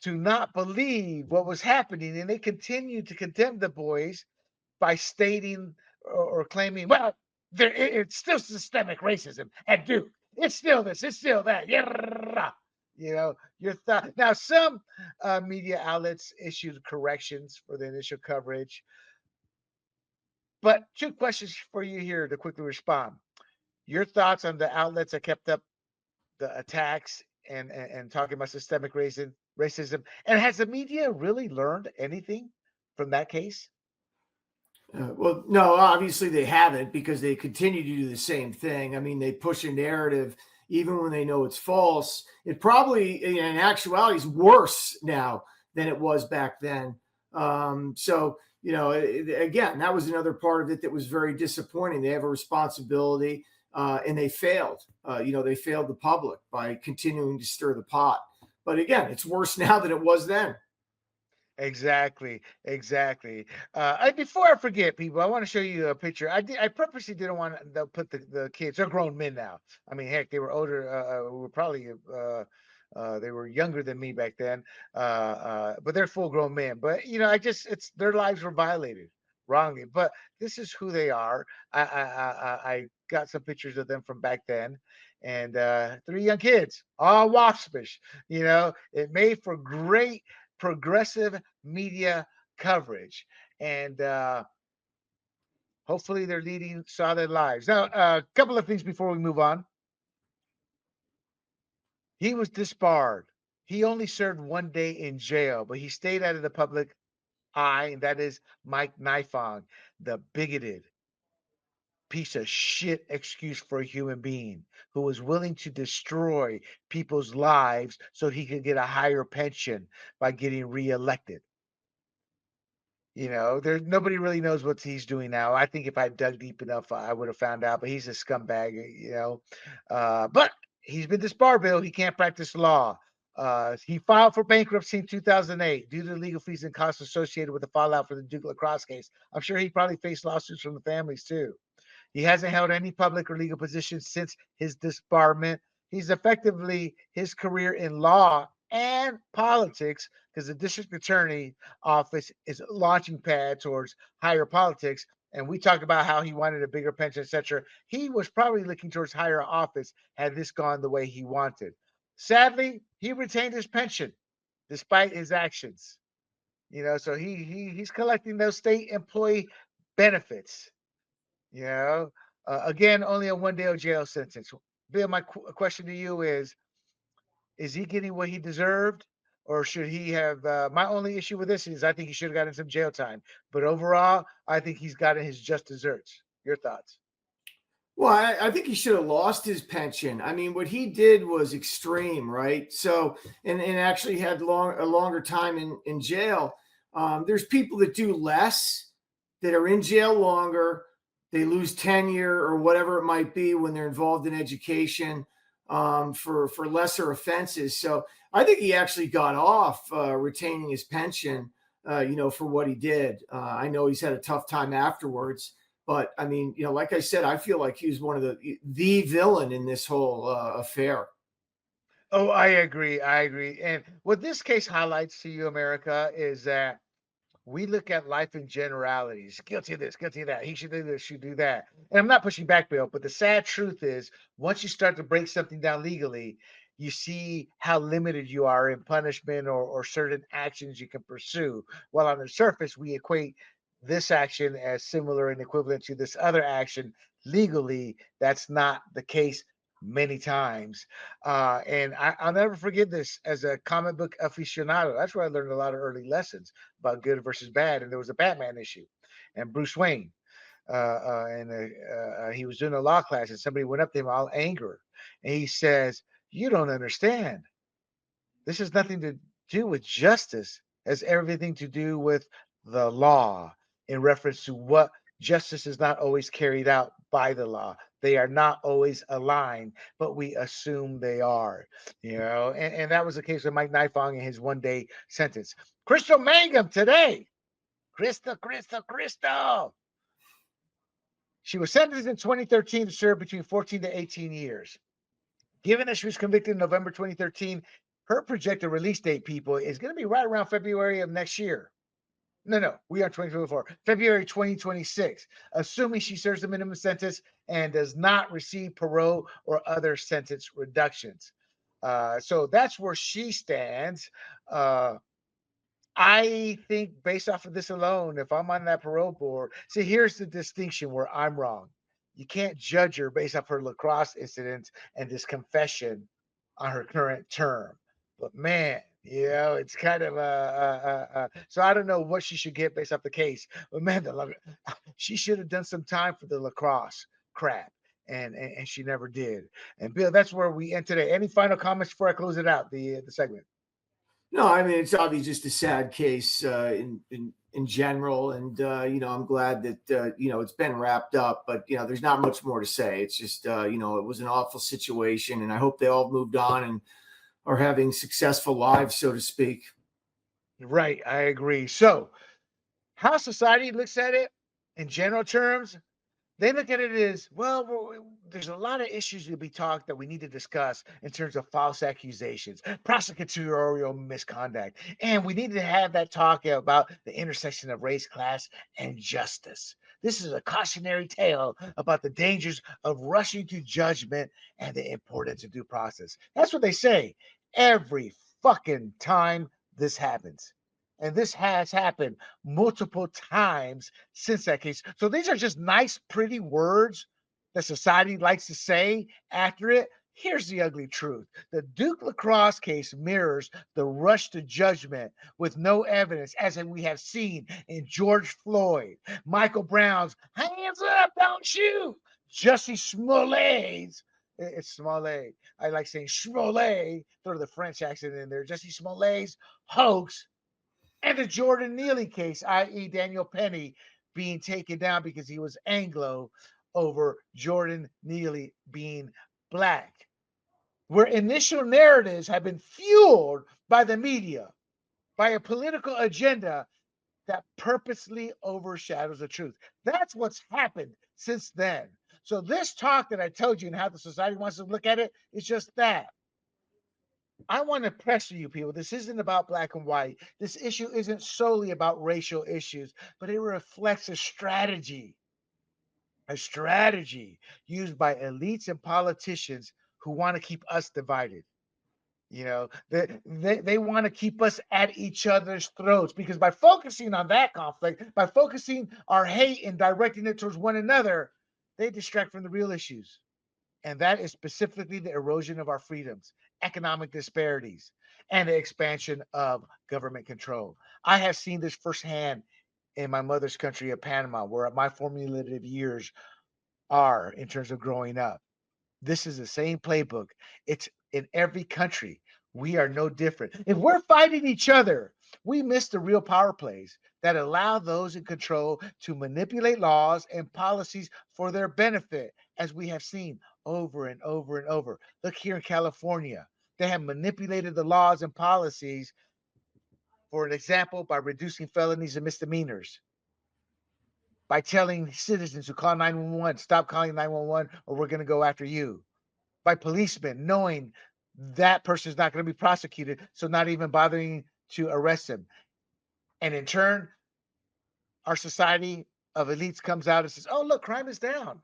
to not believe what was happening, and they continued to condemn the boys by stating or claiming, well, it's still systemic racism at Duke. It's still this, it's still that. Yeah. Your thought. Now, some media outlets issued corrections for the initial coverage. But two questions for you here to quickly respond. Your thoughts on the outlets that kept up the attacks and talking about systemic racism. And has the media really learned anything from that case? Well, no, obviously they haven't, because they continue to do the same thing. I mean, they push a narrative even when they know it's false. It probably, in actuality, is worse now than it was back then. So, again, that was another part of it that was very disappointing. They have a responsibility, and they failed. They failed the public by continuing to stir the pot. But again, it's worse now than it was then. Exactly, exactly. Before I forget, people, I want to show you a picture. I purposely didn't want to put the kids. They're grown men now. I mean, heck, they were older. Were probably they were younger than me back then. But they're full grown men. But it's their lives were violated wrongly. But this is who they are. I got some pictures of them from back then, and three young kids, all waspish. It made for great progressive media coverage, and hopefully they're leading solid lives. Now, a couple of things before we move on. He was disbarred. He only served 1 day in jail, but he stayed out of the public eye, and that is Mike Nifong, the bigoted piece of shit excuse for a human being who was willing to destroy people's lives so he could get a higher pension by getting reelected. There's nobody really knows what he's doing now. I think if I dug deep enough, I would have found out. But he's a scumbag. But he's been disbarred, Bill. He can't practice law. He filed for bankruptcy in 2008 due to legal fees and costs associated with the fallout for the Duke Lacrosse case. I'm sure he probably faced lawsuits from the families too. He hasn't held any public or legal positions since his disbarment. He's effectively his career in law and politics, because the district attorney office is a launching pad towards higher politics. And we talked about how he wanted a bigger pension, etc. He was probably looking towards higher office had this gone the way he wanted. Sadly, he retained his pension despite his actions. So he's collecting those state employee benefits. Again, only a 1 day of jail sentence. Bill, my question to you is he getting what he deserved, or should he have? My only issue with this is I think he should have gotten some jail time. But overall, I think he's gotten his just desserts. Your thoughts? Well, I think he should have lost his pension. I mean, what he did was extreme, right? So, and actually had a longer time in jail. There's people that do less, that are in jail longer. They lose tenure or whatever it might be when they're involved in education for lesser offenses. So I think he actually got off retaining his pension. for what he did. I know he's had a tough time afterwards, but I mean, like I said, I feel like he was one of the villain in this whole affair. Oh, I agree. I agree. And what this case highlights to you, America, is that we look at life in generalities. Guilty of this, guilty of that. He should do this, should do that. And I'm not pushing back, Bill, but the sad truth is once you start to break something down legally, you see how limited you are in punishment or certain actions you can pursue. While on the surface, we equate this action as similar and equivalent to this other action. Legally, that's not the case many times. And I'll never forget this as a comic book aficionado. That's where I learned a lot of early lessons about good versus bad. And there was a Batman issue, and Bruce Wayne, he was doing a law class, and somebody went up to him all anger, and he says, "You don't understand. This has nothing to do with justice. It has everything to do with the law." In reference to what justice is not always carried out by the law. They are not always aligned, but we assume they are. And that was the case with Mike Nifong in his 1 day sentence. Crystal Mangum today. Crystal. She was sentenced in 2013 to serve between 14 to 18 years. Given that she was convicted in November 2013, her projected release date, people, is going to be right around February of next year. No, we are 2024, February 2026, assuming she serves the minimum sentence and does not receive parole or other sentence reductions. So that's where she stands. I think based off of this alone, if I'm on that parole board, see, here's the distinction where I'm wrong. You can't judge her based off her lacrosse incident and this confession on her current term. But man, it's kind of so I don't know what she should get based off the case. But man, she should have done some time for the lacrosse crap. And she never did. And Bill, that's where we end today. Any final comments before I close it out, the segment? No, I mean it's obviously just a sad case in general, and I'm glad that it's been wrapped up. But there's not much more to say. It's just it was an awful situation, and I hope they all moved on and are having successful lives, so to speak. Right, I agree. So, how society looks at it in general terms, they look at it as well. There's a lot of issues to be talked that we need to discuss in terms of false accusations, prosecutorial misconduct, and we need to have that talk about the intersection of race, class, and justice. This is a cautionary tale about the dangers of rushing to judgment and the importance of due process. That's what they say every fucking time this happens. And this has happened multiple times since that case. So these are just nice, pretty words that society likes to say after it. Here's the ugly truth. The Duke Lacrosse case mirrors the rush to judgment with no evidence, as we have seen in George Floyd, Michael Brown's hands up, don't shoot, Jussie Smollett's. It's Smollett. I like saying Smollett, throw the French accent in there. Jussie Smollett's hoax, and the Jordan Neely case, i.e., Daniel Penny being taken down because he was Anglo over Jordan Neely being black, where initial narratives have been fueled by the media, by a political agenda that purposely overshadows the truth. That's what's happened since then. So, this talk that I told you and how the society wants to look at it is just that. I want to pressure you people. This isn't about black and white. This issue isn't solely about racial issues, but it reflects a strategy used by elites and politicians who want to keep us divided. They want to keep us at each other's throats because by focusing on that conflict, by focusing our hate and directing it towards one another, they distract from the real issues. And that is specifically the erosion of our freedoms, economic disparities, and the expansion of government control. I have seen this firsthand in my mother's country of Panama, where my formative years are in terms of growing up. This is the same playbook. It's in every country. We are no different. If we're fighting each other, we miss the real power plays that allow those in control to manipulate laws and policies for their benefit, as we have seen over and over and over. Look here in California. They have manipulated the laws and policies For an example, by reducing felonies and misdemeanors, by telling citizens who call 911, stop calling 911 or we're going to go after you. By policemen knowing that person is not going to be prosecuted, so not even bothering to arrest him. And in turn, our society of elites comes out and says, oh, look, crime is down.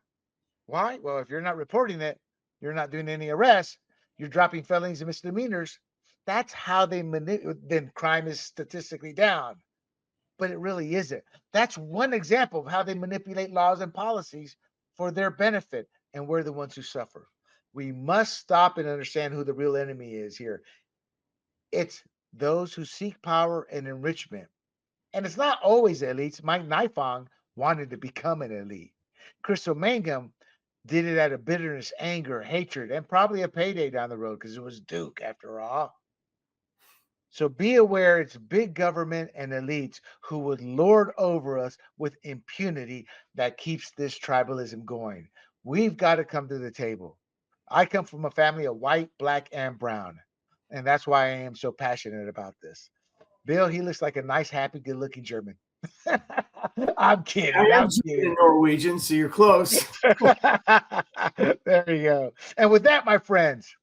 Why? Well, if you're not reporting it, you're not doing any arrests, you're dropping felonies and misdemeanors. That's how they manipulate. Then crime is statistically down, but it really isn't. That's one example of how they manipulate laws and policies for their benefit, and we're the ones who suffer. We must stop and understand who the real enemy is here. It's those who seek power and enrichment. And it's not always elites. Mike Nifong wanted to become an elite. Crystal Mangum did it out of bitterness, anger, hatred, and probably a payday down the road because it was Duke after all. So be aware it's big government and elites who would lord over us with impunity that keeps this tribalism going. We've got to come to the table. I come from a family of white, black, and brown. And that's why I am so passionate about this. Bill, he looks like a nice, happy, good looking German. I'm I kidding. am I'm German kidding. and Norwegian, so you're close. There you go. And with that, my friends,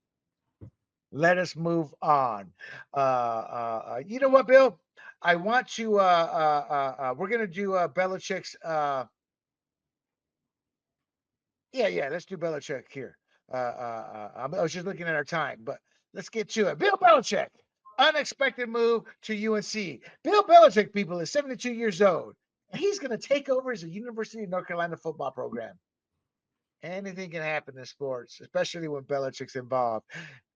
let us move on. You know what, Bill? I want to. We're gonna do Belichick's. Yeah. Let's do Belichick here. I was just looking at our time, but let's get to it. Bill Belichick, unexpected move to UNC. Bill Belichick, people, is 72 years old, and he's gonna take over as a University of North Carolina football program. Anything can happen in sports, especially when Belichick's involved.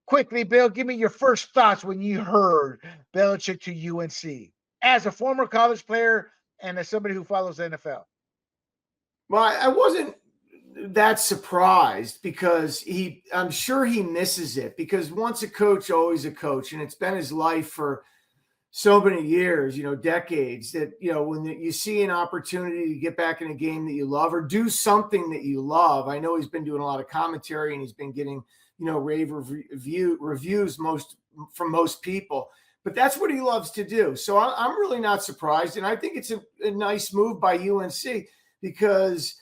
Quickly, Bill, give me your first thoughts when you heard Belichick to UNC as a former college player and as somebody who follows the NFL. Well, I wasn't that surprised because I'm sure he misses it because once a coach, always a coach. And it's been his life for so many years, decades that, when you see an opportunity to get back in a game that you love or do something that you love. I know he's been doing a lot of commentary and he's been getting, rave reviews from most people, but that's what he loves to do. So I'm really not surprised. And I think it's a nice move by UNC because,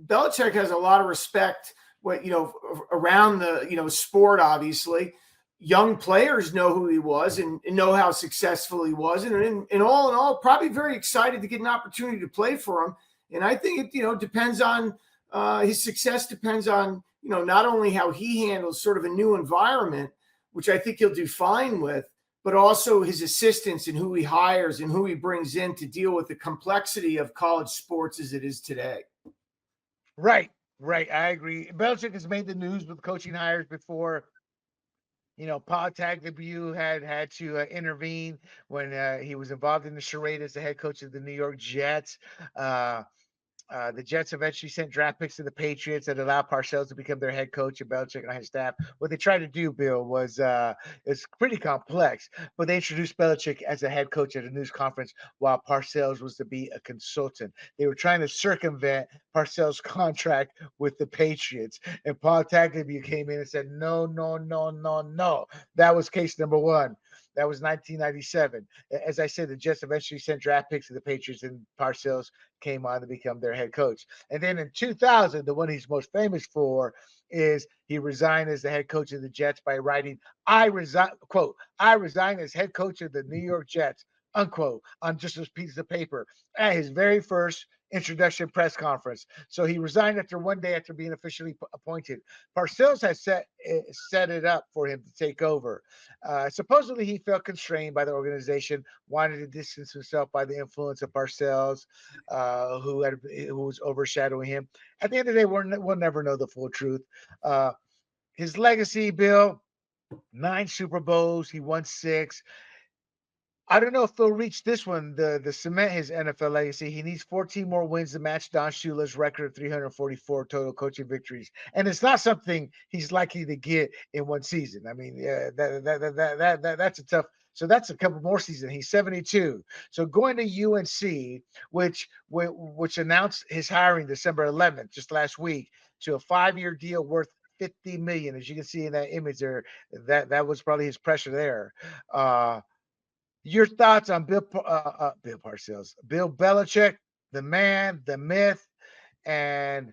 Belichick has a lot of respect, around the, sport, obviously. Young players know who he was and know how successful he was. And in all, probably very excited to get an opportunity to play for him. And I think it, depends on his success depends on, not only how he handles sort of a new environment, which I think he'll do fine with, but also his assistants and who he hires and who he brings in to deal with the complexity of college sports as it is today. Right. I agree. Belichick has made the news with coaching hires before. Paul Tagliabue had to intervene when he was involved in the charade as the head coach of the New York Jets. The Jets eventually sent draft picks to the Patriots that allowed Parcells to become their head coach and Belichick and his staff. What they tried to do, Bill, was it's pretty complex, but they introduced Belichick as a head coach at a news conference while Parcells was to be a consultant. They were trying to circumvent Parcells' contract with the Patriots, and Paul Tagliabue came in and said, no. That was case number one. That was 1997. As I said, the Jets eventually sent draft picks to the Patriots, and Parcells came on to become their head coach. And then in 2000, the one he's most famous for is he resigned as the head coach of the Jets by writing, I resign as head coach of the New York Jets, unquote, on just a piece of paper at his very first introduction press conference. So he resigned after one day after being officially appointed. Parcells has set it up for him to take over. Supposedly, he felt constrained by the organization, wanted to distance himself by the influence of Parcells, who was overshadowing him. At the end of the day, we'll never know the full truth. His legacy, Bill, 9 Super Bowls, he won 6. I don't know if they'll reach this one, the cement his NFL legacy. He needs 14 more wins to match Don Shula's record of 344 total coaching victories, and it's not something he's likely to get in one season. I mean, that's a tough. So that's a couple more seasons. He's 72. So going to UNC, which announced his hiring December 11th, just last week, to a 5-year deal worth $50 million, as you can see in that image there. That was probably his pressure there. Your thoughts on Bill Parcells, Bill Belichick, the man, the myth, and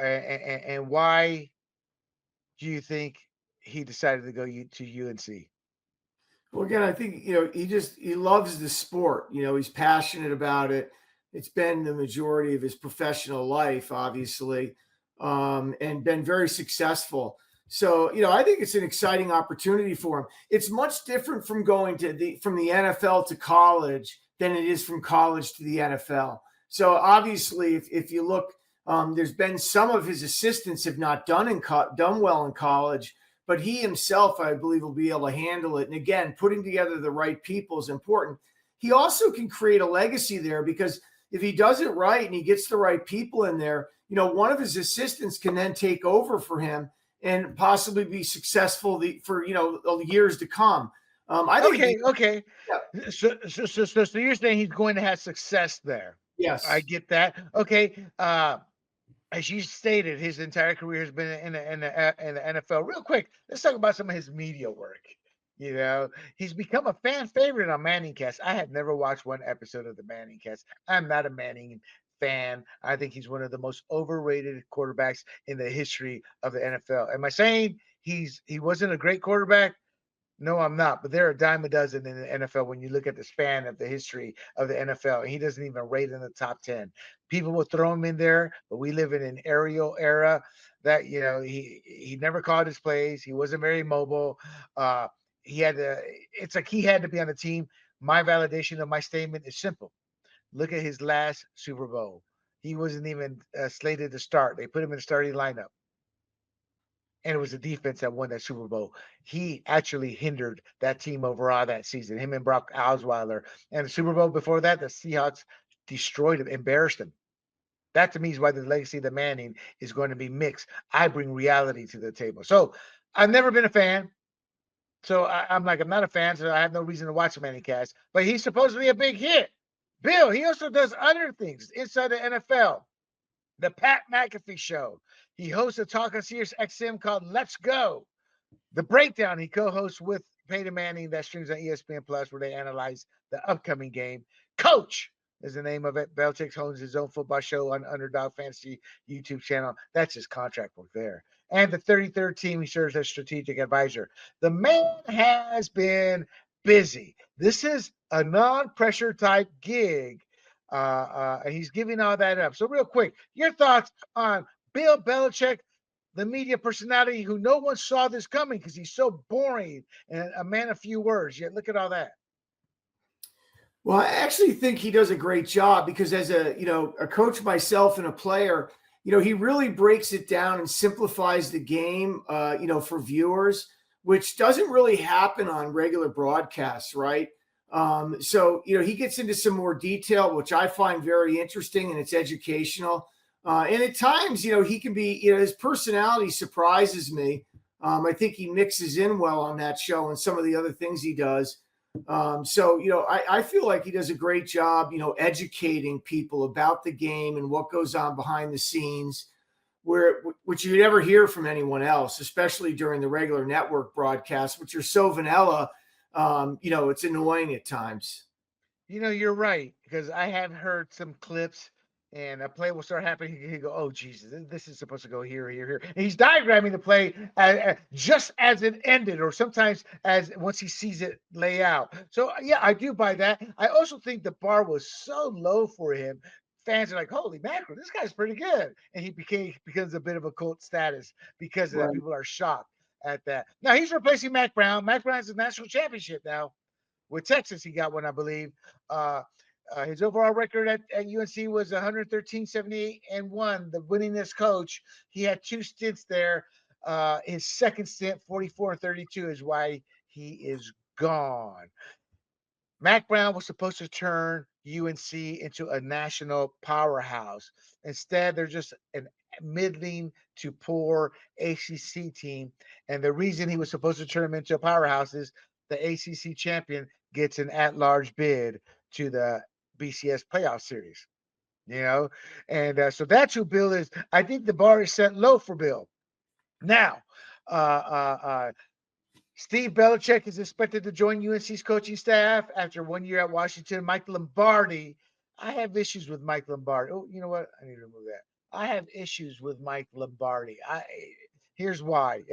and why do you think he decided to go to UNC? Well, again, I think, he loves the sport. He's passionate about it. It's been the majority of his professional life, obviously, and been very successful. So, I think it's an exciting opportunity for him. It's much different from going from the NFL to college than it is from college to the NFL. So, obviously, if you look, there's been some of his assistants have not done well in college, but he himself, I believe, will be able to handle it. And again, putting together the right people is important. He also can create a legacy there, because if he does it right and he gets the right people in there, one of his assistants can then take over for him and possibly be successful for years to come. I think. Okay. Yeah. So you're saying he's going to have success there? I Yes. get that. Okay. As you stated, his entire career has been in the NFL. Real quick, let's talk about some of his media work. He's become a fan favorite on Manning Cast. I have never watched one episode of the Manning Cast. I'm not a Manning fan. I think he's one of the most overrated quarterbacks in the history of the NFL. Am I saying he wasn't a great quarterback? No, I'm not. But there are a dime a dozen in the NFL when you look at the span of the history of the NFL. And he doesn't even rate in the top 10. People will throw him in there, but we live in an aerial era that, he never called his plays. He wasn't very mobile. Uh, it's like he had to be on the team. My validation of my statement is simple. Look at his last Super Bowl. He wasn't even slated to start. They put him in the starting lineup, and it was the defense that won that Super Bowl. He actually hindered that team overall that season. Him and Brock Osweiler. And the Super Bowl before that, the Seahawks destroyed him, embarrassed him. That to me is why the legacy of the Manning is going to be mixed. I bring reality to the table. So I've never been a fan. So I'm not a fan, so I have no reason to watch the Manning cast. But he's supposed to be a big hit. Bill, he also does other things inside the NFL. The Pat McAfee Show. He hosts a talk on Sirius XM called Let's Go. The Breakdown he co-hosts with Peyton Manning that streams on ESPN Plus, where they analyze the upcoming game. Coach is the name of it. Belichick owns his own football show on Underdog Fantasy YouTube channel. That's his contract work there. And the 33rd team, he serves as strategic advisor. The man has been busy. This is a non-pressure type gig. And he's giving all that up. So real quick, your thoughts on Bill Belichick, the media personality who no one saw this coming because he's so boring and a man of few words. Yet look at all that. Well, I actually think he does a great job, because as a coach myself and a player, he really breaks it down and simplifies the game, for viewers, which doesn't really happen on regular broadcasts, right? So he gets into some more detail, which I find very interesting, and it's educational. And at times, he can be, his personality surprises me. I think he mixes in well on that show and some of the other things he does. So, I feel like he does a great job, educating people about the game and what goes on behind the scenes, which you never hear from anyone else, especially during the regular network broadcasts, which are so vanilla. It's annoying at times. You're right, because I have heard some clips and a play will start happening. He go, "Oh Jesus, this is supposed to go here, here, here." And he's diagramming the play just as it ended, or sometimes as once he sees it lay out. So yeah, I do buy that. I also think the bar was so low for him. Fans are like, "Holy mackerel, this guy's pretty good," and he becomes a bit of a cult status because of that. Right. People are shocked at that. Now he's replacing Mac Brown. Mac Brown has a national championship now. With Texas, he got one, I believe. His overall record at UNC was 113, 78, and 1. The winningest coach. He had 2 stints there. His second stint, 44 and 32, is why he is gone. Mac Brown was supposed to turn UNC into a national powerhouse. Instead, they're just a middling to poor ACC team. And the reason he was supposed to turn them into a powerhouse is the ACC champion gets an at-large bid to the BCS playoff series. And so that's who Bill is. I think the bar is set low for Bill. Now, Steve Belichick is expected to join UNC's coaching staff after 1 year at Washington. Mike Lombardi. I have issues with Mike Lombardi. Oh, you know what? I need to remove that. I have issues with Mike Lombardi. Here's why.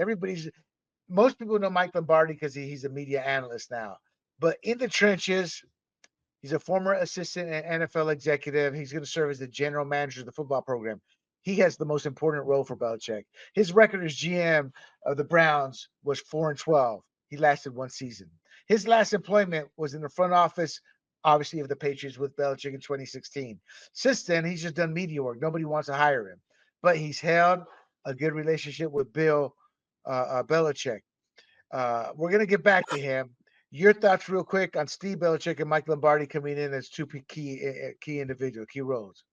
Most people know Mike Lombardi because he's a media analyst now. But in the trenches, he's a former assistant and NFL executive. He's going to serve as the general manager of the football program. He has the most important role for Belichick. His record as GM of the Browns was 4-12. He lasted one season. His last employment was in the front office, obviously, of the Patriots with Belichick in 2016. Since then, he's just done media work. Nobody wants to hire him, but he's held a good relationship with Bill Belichick. We're going to get back to him. Your thoughts, real quick, on Steve Belichick and Mike Lombardi coming in as two key individuals, key roles.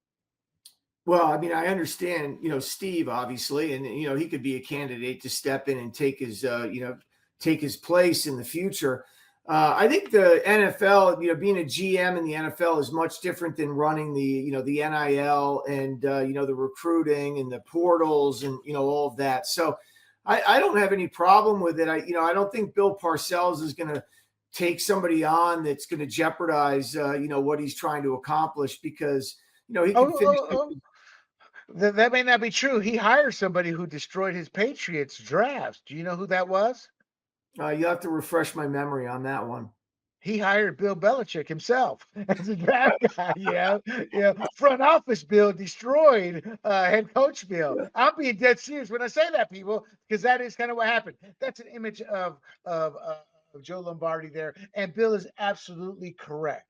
Well, I mean, I understand, Steve, obviously, and he could be a candidate to step in and take his place in the future. I think the NFL, being a GM in the NFL is much different than running the NIL and the recruiting and the portals and all of that. So I don't have any problem with it. I don't think Bill Parcells is going to take somebody on that's going to jeopardize what he's trying to accomplish, because he can finish. That may not be true. He hired somebody who destroyed his Patriots drafts. Do you know who that was? You have to refresh my memory on that one. He hired Bill Belichick himself as a draft guy. Front office Bill destroyed head coach Bill. I'm being dead serious when I say that, people, because that is kind of what happened. That's an image of Joe Lombardi there, and Bill is absolutely correct.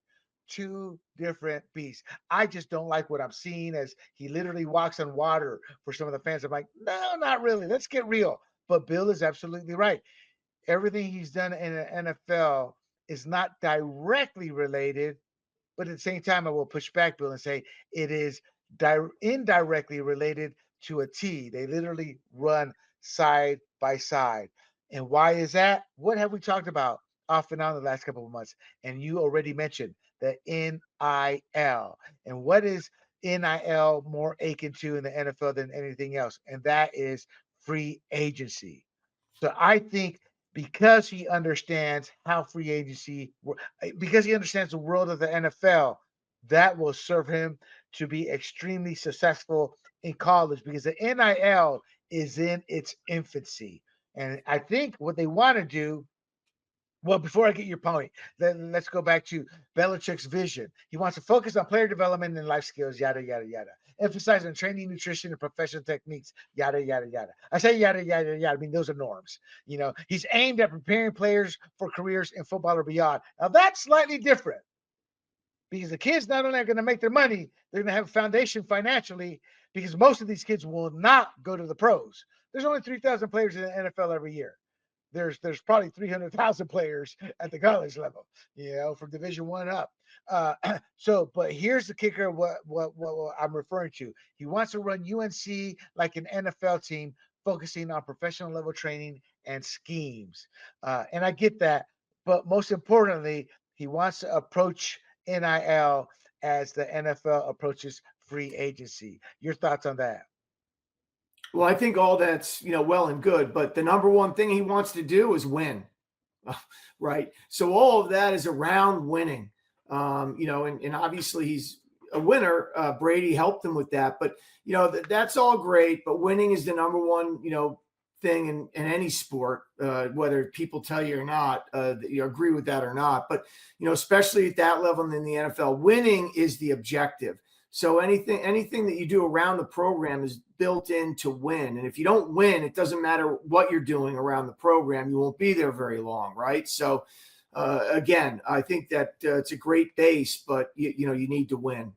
Two different beasts. I just don't like what I'm seeing, as he literally walks on water for some of the fans. I'm like, no, not really. Let's get real. But Bill is absolutely right. Everything he's done in the NFL is not directly related, but at the same time, I will push back, Bill, and say it is indirectly related to a T. They literally run side by side. And why is that? What have we talked about off and on the last couple of months? And you already mentioned the NIL. And what is NIL more akin to in the NFL than anything else? And that is free agency. So I think because he understands how free agency, because he understands the world of the NFL, that will serve him to be extremely successful in college, because the NIL is in its infancy. And I think what they want to do, well, before I get your point, let's go back to Belichick's vision. He wants to focus on player development and life skills, yada, yada, yada. Emphasize on training, nutrition, and professional techniques, yada, yada, yada. I say yada, yada, yada. I mean, those are norms. He's aimed at preparing players for careers in football or beyond. Now, that's slightly different, because the kids not only are going to make their money, they're going to have a foundation financially, because most of these kids will not go to the pros. There's only 3,000 players in the NFL every year. There's probably 300,000 players at the college level, from Division I up. But here's the kicker: what I'm referring to. He wants to run UNC like an NFL team, focusing on professional level training and schemes. And I get that, but most importantly, he wants to approach NIL as the NFL approaches free agency. Your thoughts on that? Well, I think all that's, well and good, but the number one thing he wants to do is win. Right. So all of that is around winning. And obviously he's a winner. Brady helped him with that, but that's all great. But winning is the number one, thing in any sport, whether people tell you or not, you agree with that or not. But, especially at that level in the NFL, winning is the objective. So anything that you do around the program is built in to win. And if you don't win, it doesn't matter what you're doing around the program. You won't be there very long, right? So, again, I think that it's a great base, but, you need to win.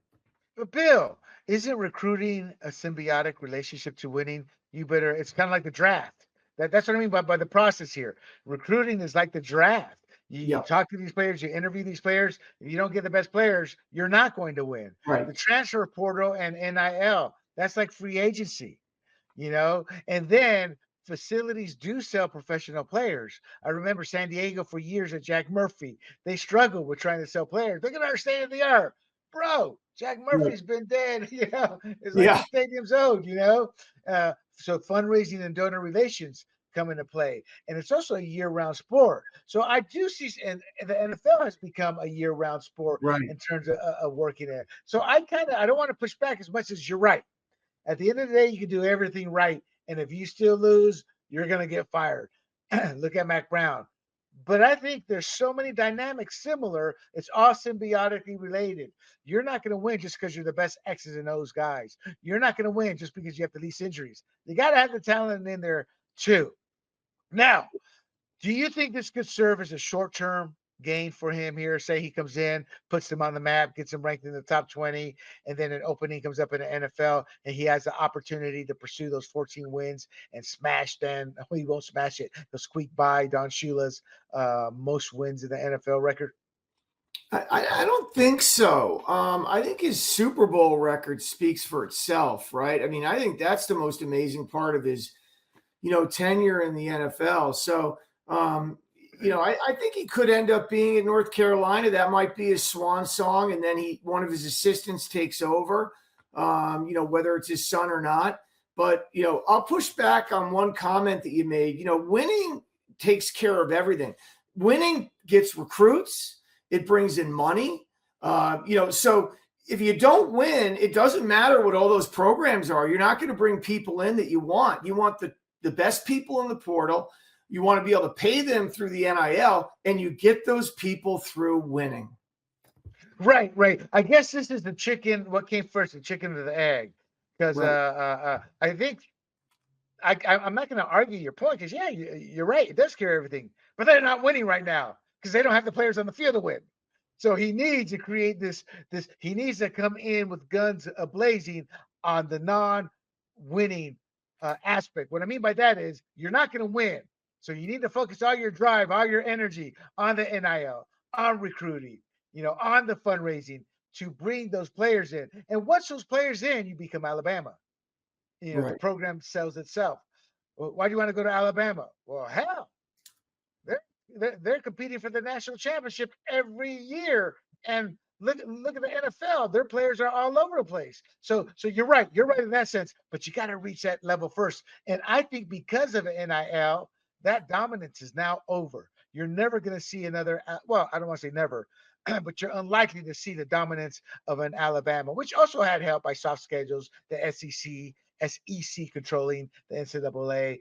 But Bill, isn't recruiting a symbiotic relationship to winning? It's kind of like the draft. That's what I mean by the process here. Recruiting is like the draft. You talk to these players, you interview these players. If you don't get the best players, you're not going to win. Right. The transfer portal and NIL, that's like free agency, and then facilities do sell professional players. I remember San Diego for years at Jack Murphy. They struggled with trying to sell players. Look at our state of the art. Bro, Jack Murphy's been dead. It's like the stadium's old, So fundraising and donor relations, come into play. And it's also a year-round sport. So I do see, and the NFL has become a year-round sport Right. in terms of working it. So I don't want to push back as much as you're right. At the end of the day, you can do everything right. And if you still lose, you're going to get fired. Look at Mac Brown. But I think there's so many dynamics similar. It's all symbiotically related. You're not going to win just because you're the best X's and O's guys. You're not going to win just because you have the least injuries. You got to have the talent in there too. Now, do you think this could serve as a short-term gain for him here? Say he comes in, puts him on the map, gets him ranked in the top 20, and then an opening comes up in the NFL, and he has the opportunity to pursue those 14 wins and smash then. Well, he won't smash it. He'll squeak by Don Shula's most wins in the NFL record. I don't think so. I think his Super Bowl record speaks for itself, right? I mean, I think that's the most amazing part of his, tenure in the NFL. So, I think he could end up being in North Carolina. That might be his swan song, and then one of his assistants takes over. Whether it's his son or not. But I'll push back on one comment that you made. Winning takes care of everything. Winning gets recruits. It brings in money. So if you don't win, it doesn't matter what all those programs are. You're not going to bring people in that you want. You want the best people in the portal. You want to be able to pay them through the NIL, and you get those people through winning. Right. I guess this is the chicken. What came first, the chicken or the egg? Because Right. I think I'm not going to argue your point because, yeah, you're right. It does carry everything. But they're not winning right now because they don't have the players on the field to win. So he needs to create this. He needs to come in with guns blazing on the non-winning aspect. What I mean by that is you're not going to win. So you need to focus all your drive, all your energy on the NIL, on recruiting, on the fundraising to bring those players in. And once those players in, you become Alabama. The Right. program sells itself. Well, why do you want to go to Alabama? Well, hell, they're competing for the national championship every year. And look at the NFL. Their players are all over the place. So you're right. You're right in that sense. But you got to reach that level first. And I think because of the NIL, that dominance is now over. You're never going to see another. Well, I don't want to say never, but you're unlikely to see the dominance of an Alabama, which also had help by soft schedules, the SEC controlling the NCAA,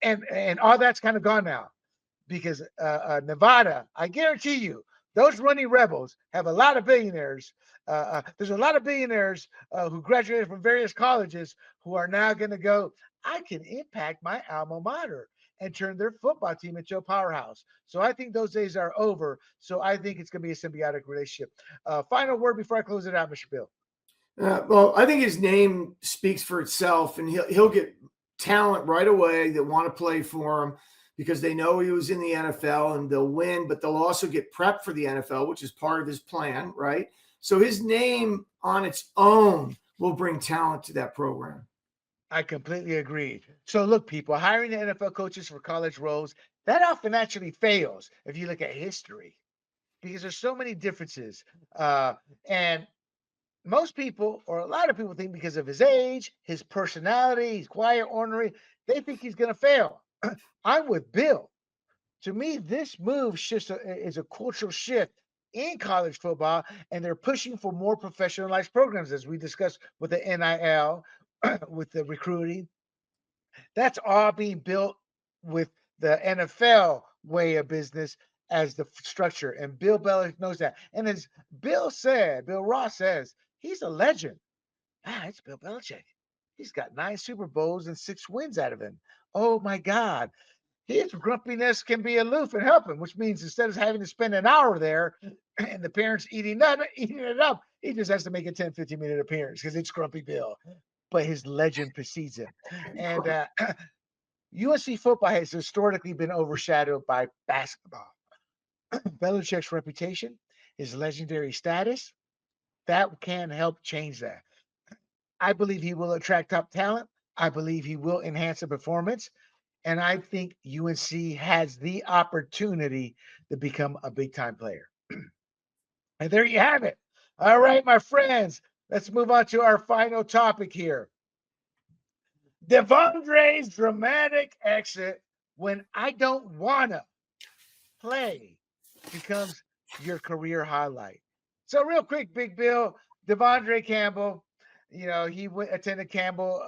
and all that's kind of gone now because Nevada, I guarantee you, those running rebels have a lot of billionaires. There's a lot of billionaires who graduated from various colleges who are now going to go, I can impact my alma mater and turn their football team into a powerhouse. So I think those days are over. So I think it's going to be a symbiotic relationship. Final word before I close it out, Mr. Bill. Well, I think his name speaks for itself, and he'll get talent right away that want to play for him because they know he was in the NFL and they'll win, but they'll also get prepped for the NFL, which is part of his plan, right? So his name on its own will bring talent to that program. I completely agree. So look, people, hiring the NFL coaches for college roles, that often actually fails if you look at history because there's so many differences. And most people, or a lot of people, think because of his age, his personality, he's quiet, ornery, they think he's going to fail. I'm with Bill. To me, this move is a cultural shift in college football, and they're pushing for more professionalized programs, as we discussed with the NIL, with the recruiting. That's all being built with the NFL way of business as the structure. And Bill Belichick knows that. And as Bill Ross says, he's a legend. It's Bill Belichick. He's got 9 Super Bowls and 6 wins out of him. Oh my God. His grumpiness can be aloof and help him, which means instead of having to spend an hour there and the parents eating it up, he just has to make a 10, 15-minute appearance because it's Grumpy Bill. But his legend precedes him. And USC football has historically been overshadowed by basketball. Belichick's reputation, his legendary status, that can help change that. I believe he will attract top talent. I believe he will enhance the performance. And I think UNC has the opportunity to become a big time player. And there you have it. All right, my friends, let's move on to our final topic here. Devondre's dramatic exit when I don't wanna play becomes your career highlight. So real quick, Big Bill, Devondre Campbell, he attended Campbell,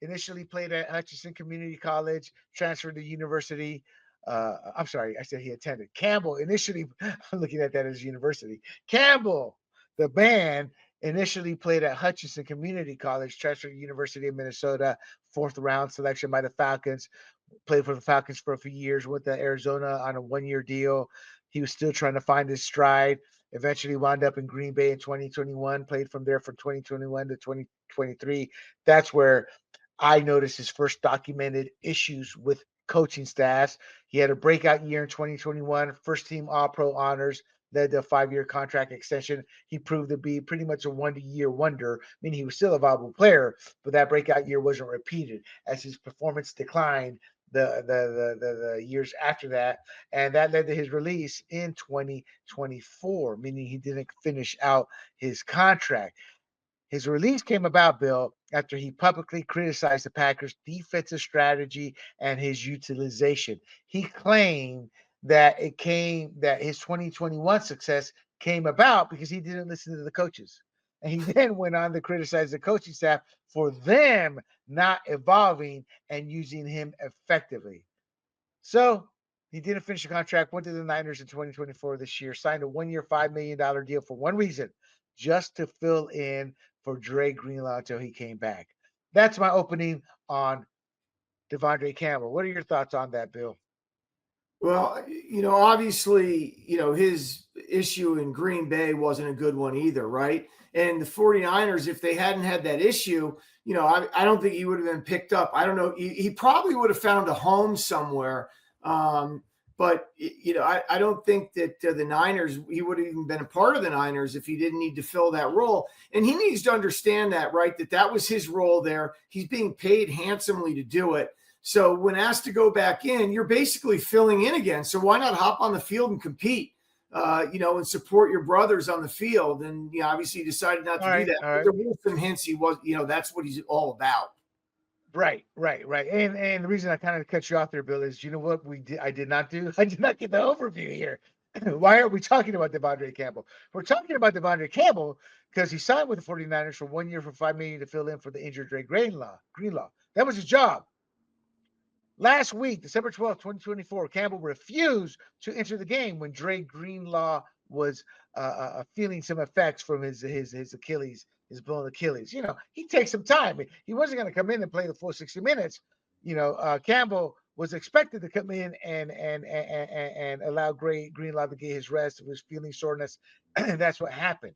initially played at Hutchinson Community College, transferred to University. I'm sorry, I said he attended Campbell initially. I'm looking at that as university. Campbell, the band, initially played at Hutchinson Community College, transferred to University of Minnesota, fourth round selection by the Falcons, played for the Falcons for a few years, went to Arizona on a 1 year deal. He was still trying to find his stride. Eventually wound up in Green Bay in 2021, played from there from 2021 to 2023. That's where I noticed his first documented issues with coaching staffs. He had a breakout year in 2021, first team All Pro honors, led to a 5 year contract extension. He proved to be pretty much a 1 year wonder, meaning he was still a viable player, but that breakout year wasn't repeated as his performance declined the years after that, and that led to his release in 2024, meaning he didn't finish out his contract. His release came about, Bill, after he publicly criticized the Packers' defensive strategy and his utilization. He claimed that his 2021 success came about because he didn't listen to the coaches. And he then went on to criticize the coaching staff for them not evolving and using him effectively. So he didn't finish the contract, went to the Niners in 2024 this year, signed a 1 year, $5 million deal for one reason, just to fill in for Dre Greenlaw until he came back. That's my opening on Devondre Campbell. What are your thoughts on that, Bill? Well, obviously, his issue in Green Bay wasn't a good one either, right? And the 49ers, if they hadn't had that issue, I don't think he would have been picked up. I don't know. He probably would have found a home somewhere. But, I don't think that the Niners, he would have even been a part of the Niners if he didn't need to fill that role. And he needs to understand that, right? That was his role there. He's being paid handsomely to do it. So when asked to go back in, you're basically filling in again. So why not hop on the field and compete, and support your brothers on the field? And, obviously he decided not to do that. But there were some hints he was, that's what he's all about. Right. And the reason I kind of cut you off there, Bill, is what I did not do? I did not get the overview here. Why are we talking about Devondre Campbell? We're talking about Devondre Campbell because he signed with the 49ers for 1 year for $5 million to fill in for the injured Dre Greenlaw. That was his job. Last week, December 12th, 2024, Campbell refused to enter the game when Dre Greenlaw was feeling some effects from his Achilles, his blown Achilles. He takes some time. He wasn't going to come in and play the full 60 minutes. Campbell was expected to come in and allow Greenlaw to get his rest. He was feeling soreness. And that's what happened.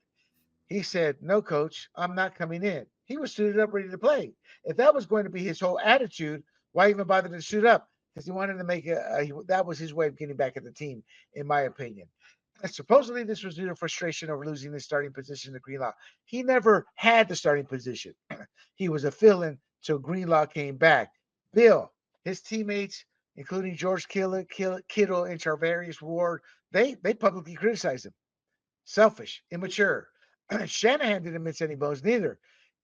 He said, "No, coach, I'm not coming in." He was suited up, ready to play. If that was going to be his whole attitude, why even bother to suit up? Because he wanted to make that was his way of getting back at the team, in my opinion. And supposedly, this was due to frustration over losing his starting position to Greenlaw. He never had the starting position. He was a fill-in till Greenlaw came back. Bill, his teammates, including George Kittle and Charvarius Ward, they publicly criticized him. Selfish, immature. Shanahan didn't miss any bones neither,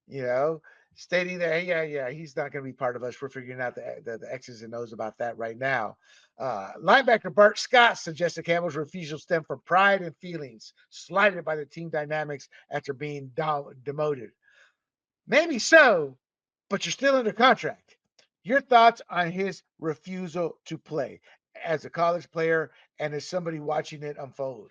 you know, stating that, hey, yeah, he's not going to be part of us. We're figuring out the X's and O's about that right now. Linebacker Bart Scott suggested Campbell's refusal stemmed from pride and feelings, slighted by the team dynamics after being demoted. Maybe so, but you're still under contract. Your thoughts on his refusal to play as a college player and as somebody watching it unfold?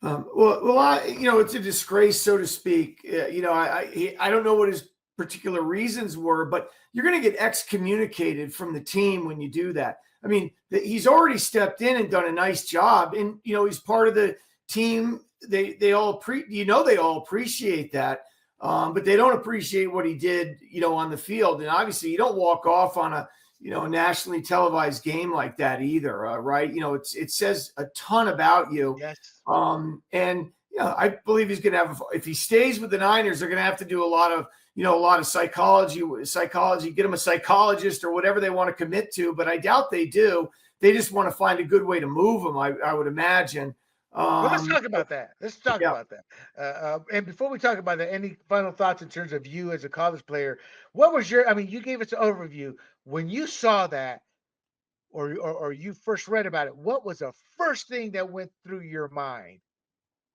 It's a disgrace, so to speak. I don't know what his particular reasons were, but you're going to get excommunicated from the team when you do that. I mean, he's already stepped in and done a nice job, and he's part of the team. They all appreciate that, but they don't appreciate what he did, on the field. And obviously, you don't walk off on a nationally televised game like that either, right? It says a ton about you. Yes. I believe he's going to have, if he stays with the Niners, they're going to have to do a lot of psychology, get him a psychologist or whatever they want to commit to, but I doubt they do. They just want to find a good way to move him, I would imagine. Well, let's talk about that. About that. And before we talk about that, any final thoughts in terms of you as a college player? What was you gave us an overview. When you saw that, or you first read about it, what was the first thing that went through your mind?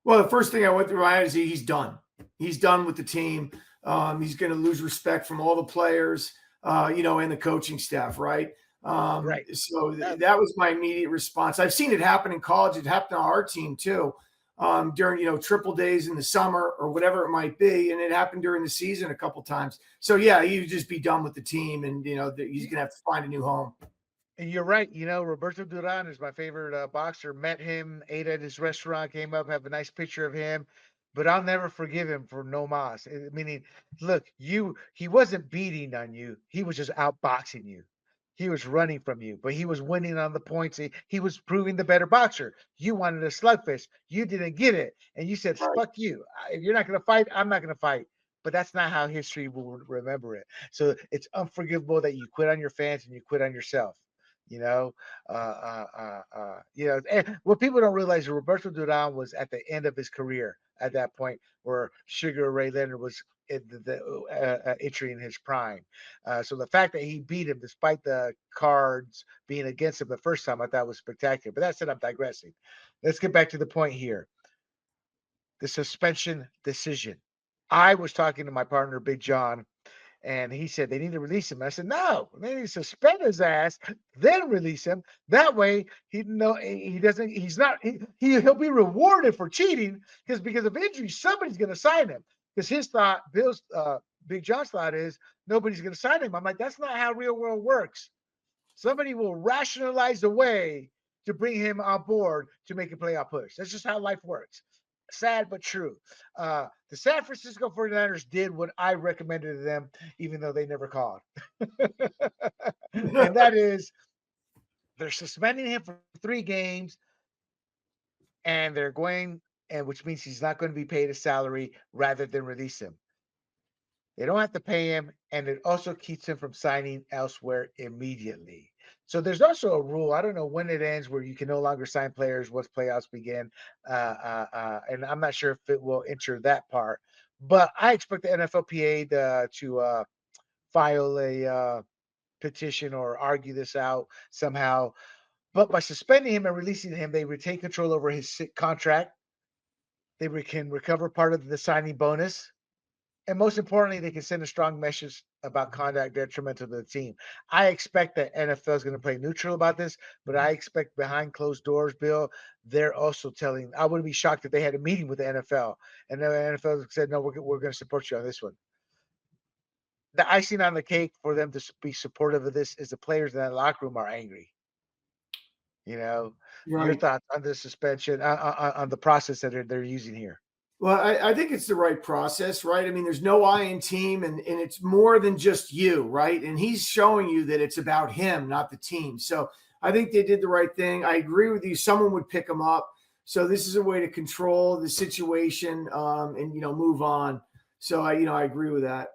Well, the first thing I went through my head is he's done. He's done with the team. He's going to lose respect from all the players, and the coaching staff, right? Right. So That- that was my immediate response. I've seen it happen in college. It happened on our team too, during triple days in the summer or whatever it might be, and it happened during the season a couple times. So yeah, he would just be done with the team, and he's going to have to find a new home. And you're right. Roberto Duran is my favorite boxer. Met him, ate at his restaurant, came up, have a nice picture of him. But I'll never forgive him for no mas. Meaning, look, he wasn't beating on you. He was just outboxing you. He was running from you, but he was winning on the points. He was proving the better boxer. You wanted a slugfest. You didn't get it. And you said, Right. fuck you. If you're not going to fight, I'm not going to fight. But that's not how history will remember it. So it's unforgivable that you quit on your fans and you quit on yourself. You know, and what people don't realize is Roberto Duran was at the end of his career at that point, where Sugar Ray Leonard was in entering his prime. So the fact that he beat him, despite the cards being against him the first time, I thought was spectacular. But that's it. I'm digressing. Let's get back to the point here. The suspension decision. I was talking to my partner, Big John, and he said they need to release him. I said, no, they need to suspend his ass, then release him. That way he doesn't, he's not, he'll be rewarded for cheating because of injury, somebody's going to sign him. Because his thought, Big John's thought is nobody's going to sign him. I'm like, that's not how real world works. Somebody will rationalize a way to bring him on board to make a playoff push. That's just how life works. Sad but true. The San Francisco 49ers did what I recommended to them, even though they never called. And that is they're suspending him for 3 games, and they're going, and which means he's not going to be paid a salary rather than release him. They don't have to pay him, and it also keeps him from signing elsewhere immediately. So there's also a rule. I don't know when it ends where you can no longer sign players once playoffs begin, and I'm not sure if it will enter that part. But I expect the NFLPA to file a petition or argue this out somehow. But by suspending him and releasing him, they retain control over his contract. They can recover part of the signing bonus, and most importantly, they can send a strong message about conduct detrimental to the team. I expect that NFL is going to play neutral about this, but I expect behind closed doors, Bill, they're also telling. I wouldn't be shocked if they had a meeting with the NFL and the NFL said, "No, we're going to support you on this one." The icing on the cake for them to be supportive of this is the players in that locker room are angry. Your Right. thoughts on the suspension, on the process that they're using here? Well, I think it's the right process, right? I mean, there's no I in team, and it's more than just you, right? And he's showing you that it's about him, not the team. So I think they did the right thing. I agree with you. Someone would pick him up. So this is a way to control the situation, and move on. So I agree with that.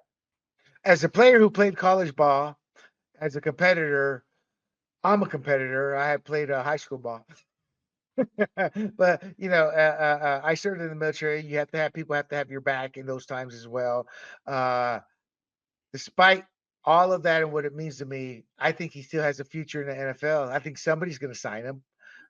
As a player who played college ball, as a competitor, I'm a competitor. I had played high school ball, but I served in the military. You have to have people have to have your back in those times as well. Uh, Despite all of that and what it means to me, I think he still has a future in the NFL. I think somebody's going to sign him.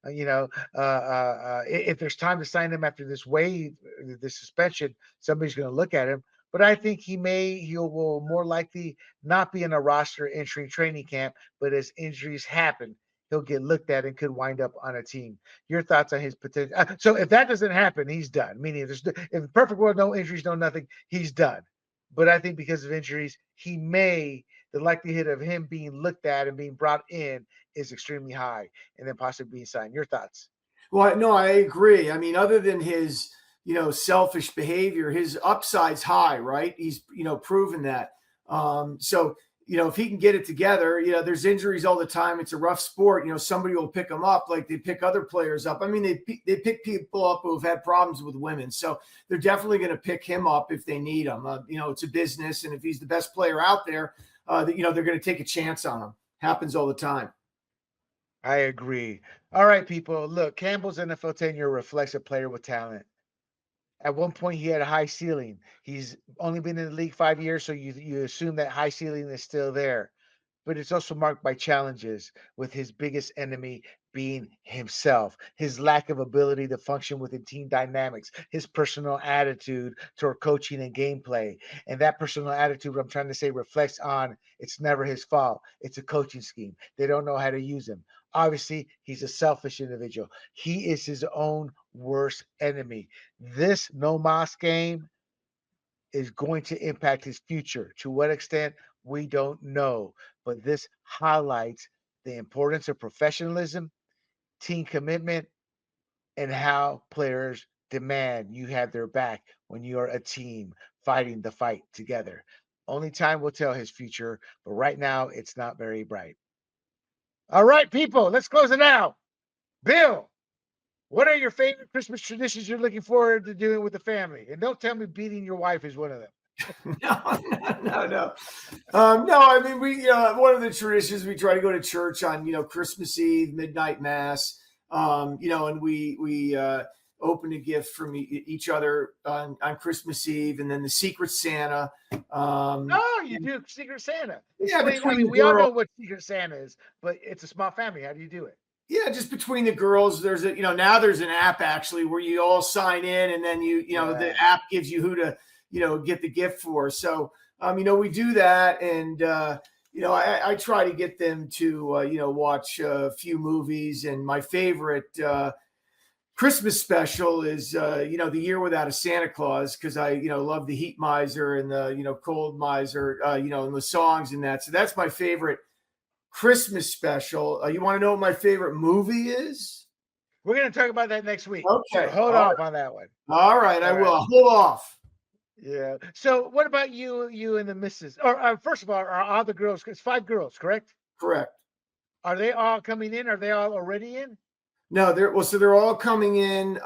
If there's time to sign him after this waive, this suspension, somebody's going to look at him. But I think he will more likely not be in a roster entering training camp. But as injuries happen, he'll get looked at and could wind up on a team. Your thoughts on his potential? So if that doesn't happen, he's done. Meaning, if the perfect world, no injuries, no nothing, he's done. But I think because of injuries, the likelihood of him being looked at and being brought in is extremely high, and then possibly being signed. Your thoughts? Well, no, I agree. I mean, other than his, selfish behavior, his upside's high, right? He's, proven that. So, if he can get it together, there's injuries all the time. It's a rough sport. Somebody will pick him up like they pick other players up. I mean, they pick people up who have had problems with women. So they're definitely going to pick him up if they need him. It's a business. And if he's the best player out there, they're going to take a chance on him. Happens all the time. I agree. All right, people. Look, Campbell's NFL tenure reflects a player with talent. At one point, he had a high ceiling. He's only been in the league 5 years, so you assume that high ceiling is still there. but it's also marked by challenges, with his biggest enemy being himself, his lack of ability to function within team dynamics, his personal attitude toward coaching and gameplay. And that personal attitude, what I'm trying to say, reflects on it's never his fault. It's a coaching scheme. They don't know how to use him. Obviously, he's a selfish individual. He is his own worst enemy. This no mas game is going to impact his future. To what extent, we don't know. But this highlights the importance of professionalism, team commitment, and how players demand you have their back when you are a team fighting the fight together. Only time will tell his future, but right now it's not very bright. All right, people, let's close it out. Bill, what are your favorite Christmas traditions you're looking forward to doing with the family? And don't tell me beating your wife is one of them. No. No, I mean, one of the traditions, we try to go to church on, Christmas Eve, midnight mass, and we open a gift from each other on Christmas Eve, and then the Secret Santa. Oh, you do Secret Santa. Yeah, Explain, I mean, we all know what Secret Santa is, but it's a small family. How do you do it? Yeah, just between the girls, there's now there's an app actually where you all sign in, and then the app gives you who to, get the gift for. So, we do that. And, I try to get them to, watch a few movies. And my favorite Christmas special is, The Year Without a Santa Claus, because I, love the Heat Miser and the, Cold Miser, and the songs and that. So that's my favorite Christmas special. You want to know what my favorite movie is? We're going to talk about that next week. Okay. So hold off on that one. All right. I will. Hold off. Yeah. So what about you and the missus? Or first of all, are all the girls, it's 5 girls, correct? Correct. Are they all coming in? Are they all already in? No, they're all coming in.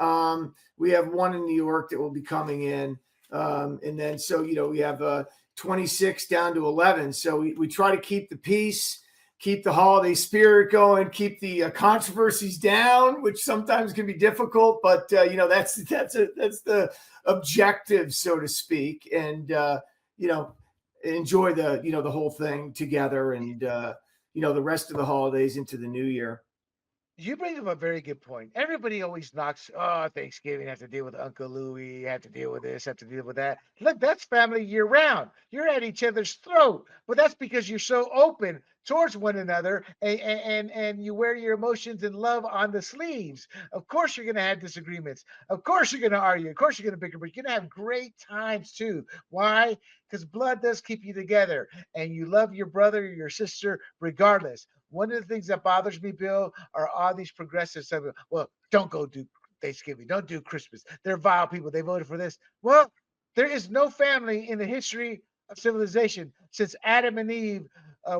We have one in New York that will be coming in. And then, so, we have 26 down to 11. So we try to keep the peace, keep the holiday spirit going, keep the controversies down, which sometimes can be difficult, but that's the objective, so to speak, and enjoy the whole thing together, and the rest of the holidays into the new year. You bring up a very good point. Everybody always knocks, Thanksgiving, have to deal with Uncle Louie, have to deal with this, have to deal with that. Look, that's family year round. You're at each other's throat, but that's because you're so open towards one another, and you wear your emotions and love on the sleeves. Of course, you're going to have disagreements. Of course, you're going to argue. Of course, you're going to bicker, but you're going to have great times too. Why? Because blood does keep you together, and you love your brother or your sister regardless. One of the things that bothers me, Bill, are all these progressives saying, well, don't go do Thanksgiving. Don't do Christmas. They're vile people. They voted for this. Well, there is no family in the history of civilization since Adam and Eve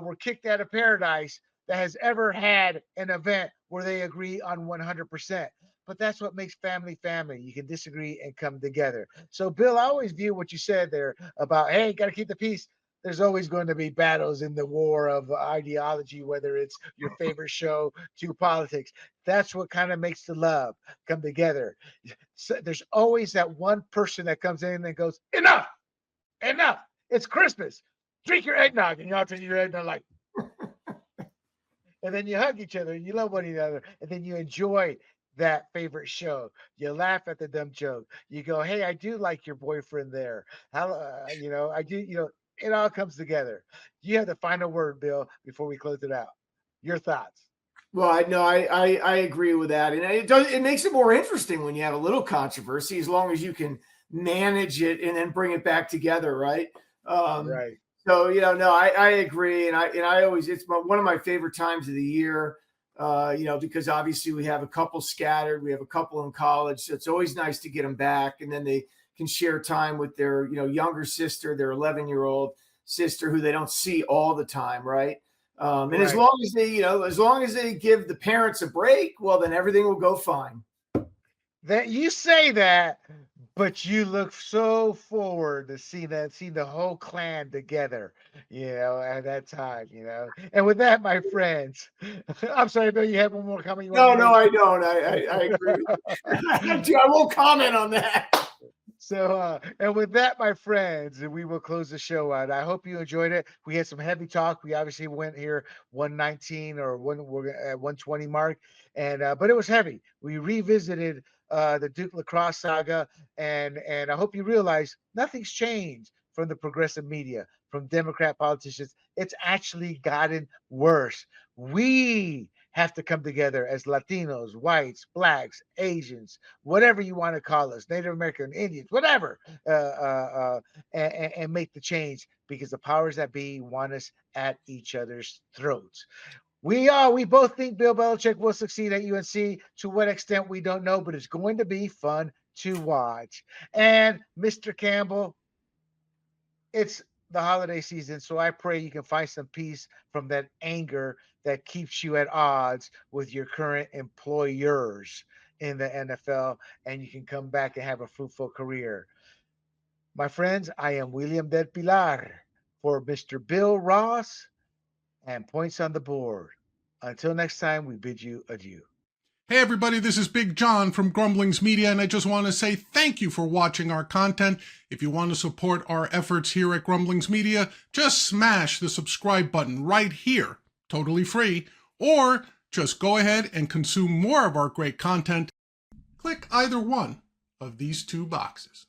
were kicked out of paradise that has ever had an event where they agree on 100%. But that's what makes family family. You can disagree and come together. So, Bill, I always view what you said there about, hey, got to keep the peace. There's always going to be battles in the war of ideology, whether it's your favorite show to politics. That's what kind of makes the love come together. So there's always that one person that comes in and goes, enough, enough. It's Christmas. Drink your eggnog. And y'all drink your eggnog like, and then you hug each other and you love one another. And then you enjoy that favorite show. You laugh at the dumb joke. You go, hey, I do like your boyfriend there. How, I do, it all comes together. You have the final word, Bill, before we close it out. Your thoughts. Well, I agree with that. And it makes it more interesting when you have a little controversy, as long as you can manage it and then bring it back together. Right. Right. So, no, I agree. And I always, it's one of my favorite times of the year, because obviously we have a couple scattered, we have a couple in college. So it's always nice to get them back. And then they can share time with their, younger sister, their 11-year-old sister, who they don't see all the time. Right. And right. as long as they give the parents a break, well, then everything will go fine. That you say that, but you look so forward to see the whole clan together, at that time, And with that, my friends, I'm sorry, Bill, you have one more coming. No, I don't. I agree. I won't comment on that. So, and with that, my friends, we will close the show out. I hope you enjoyed it. We had some heavy talk. We obviously went here 119 or we're at 120 mark, and but it was heavy. We revisited the Duke Lacrosse saga, and I hope you realize nothing's changed from the progressive media, from Democrat politicians. It's actually gotten worse. We have to come together as Latinos, whites, blacks, Asians, whatever you want to call us, Native American, Indians, whatever, and make the change because the powers that be want us at each other's throats. We both think Bill Belichick will succeed at UNC. To what extent we don't know, but it's going to be fun to watch. And Mr. Campbell, it's the holiday season, so I pray you can find some peace from that anger that keeps you at odds with your current employers in the NFL, and you can come back and have a fruitful career. My friends, I am William Del Pilar for Mr. Bill Ross and Points on the Board. Until next time, we bid you adieu. Hey everybody, this is Big John from Grumblings Media, and I just want to say thank you for watching our content. If you want to support our efforts here at Grumblings Media, just smash the subscribe button right here, totally free, or just go ahead and consume more of our great content. Click either one of these two boxes.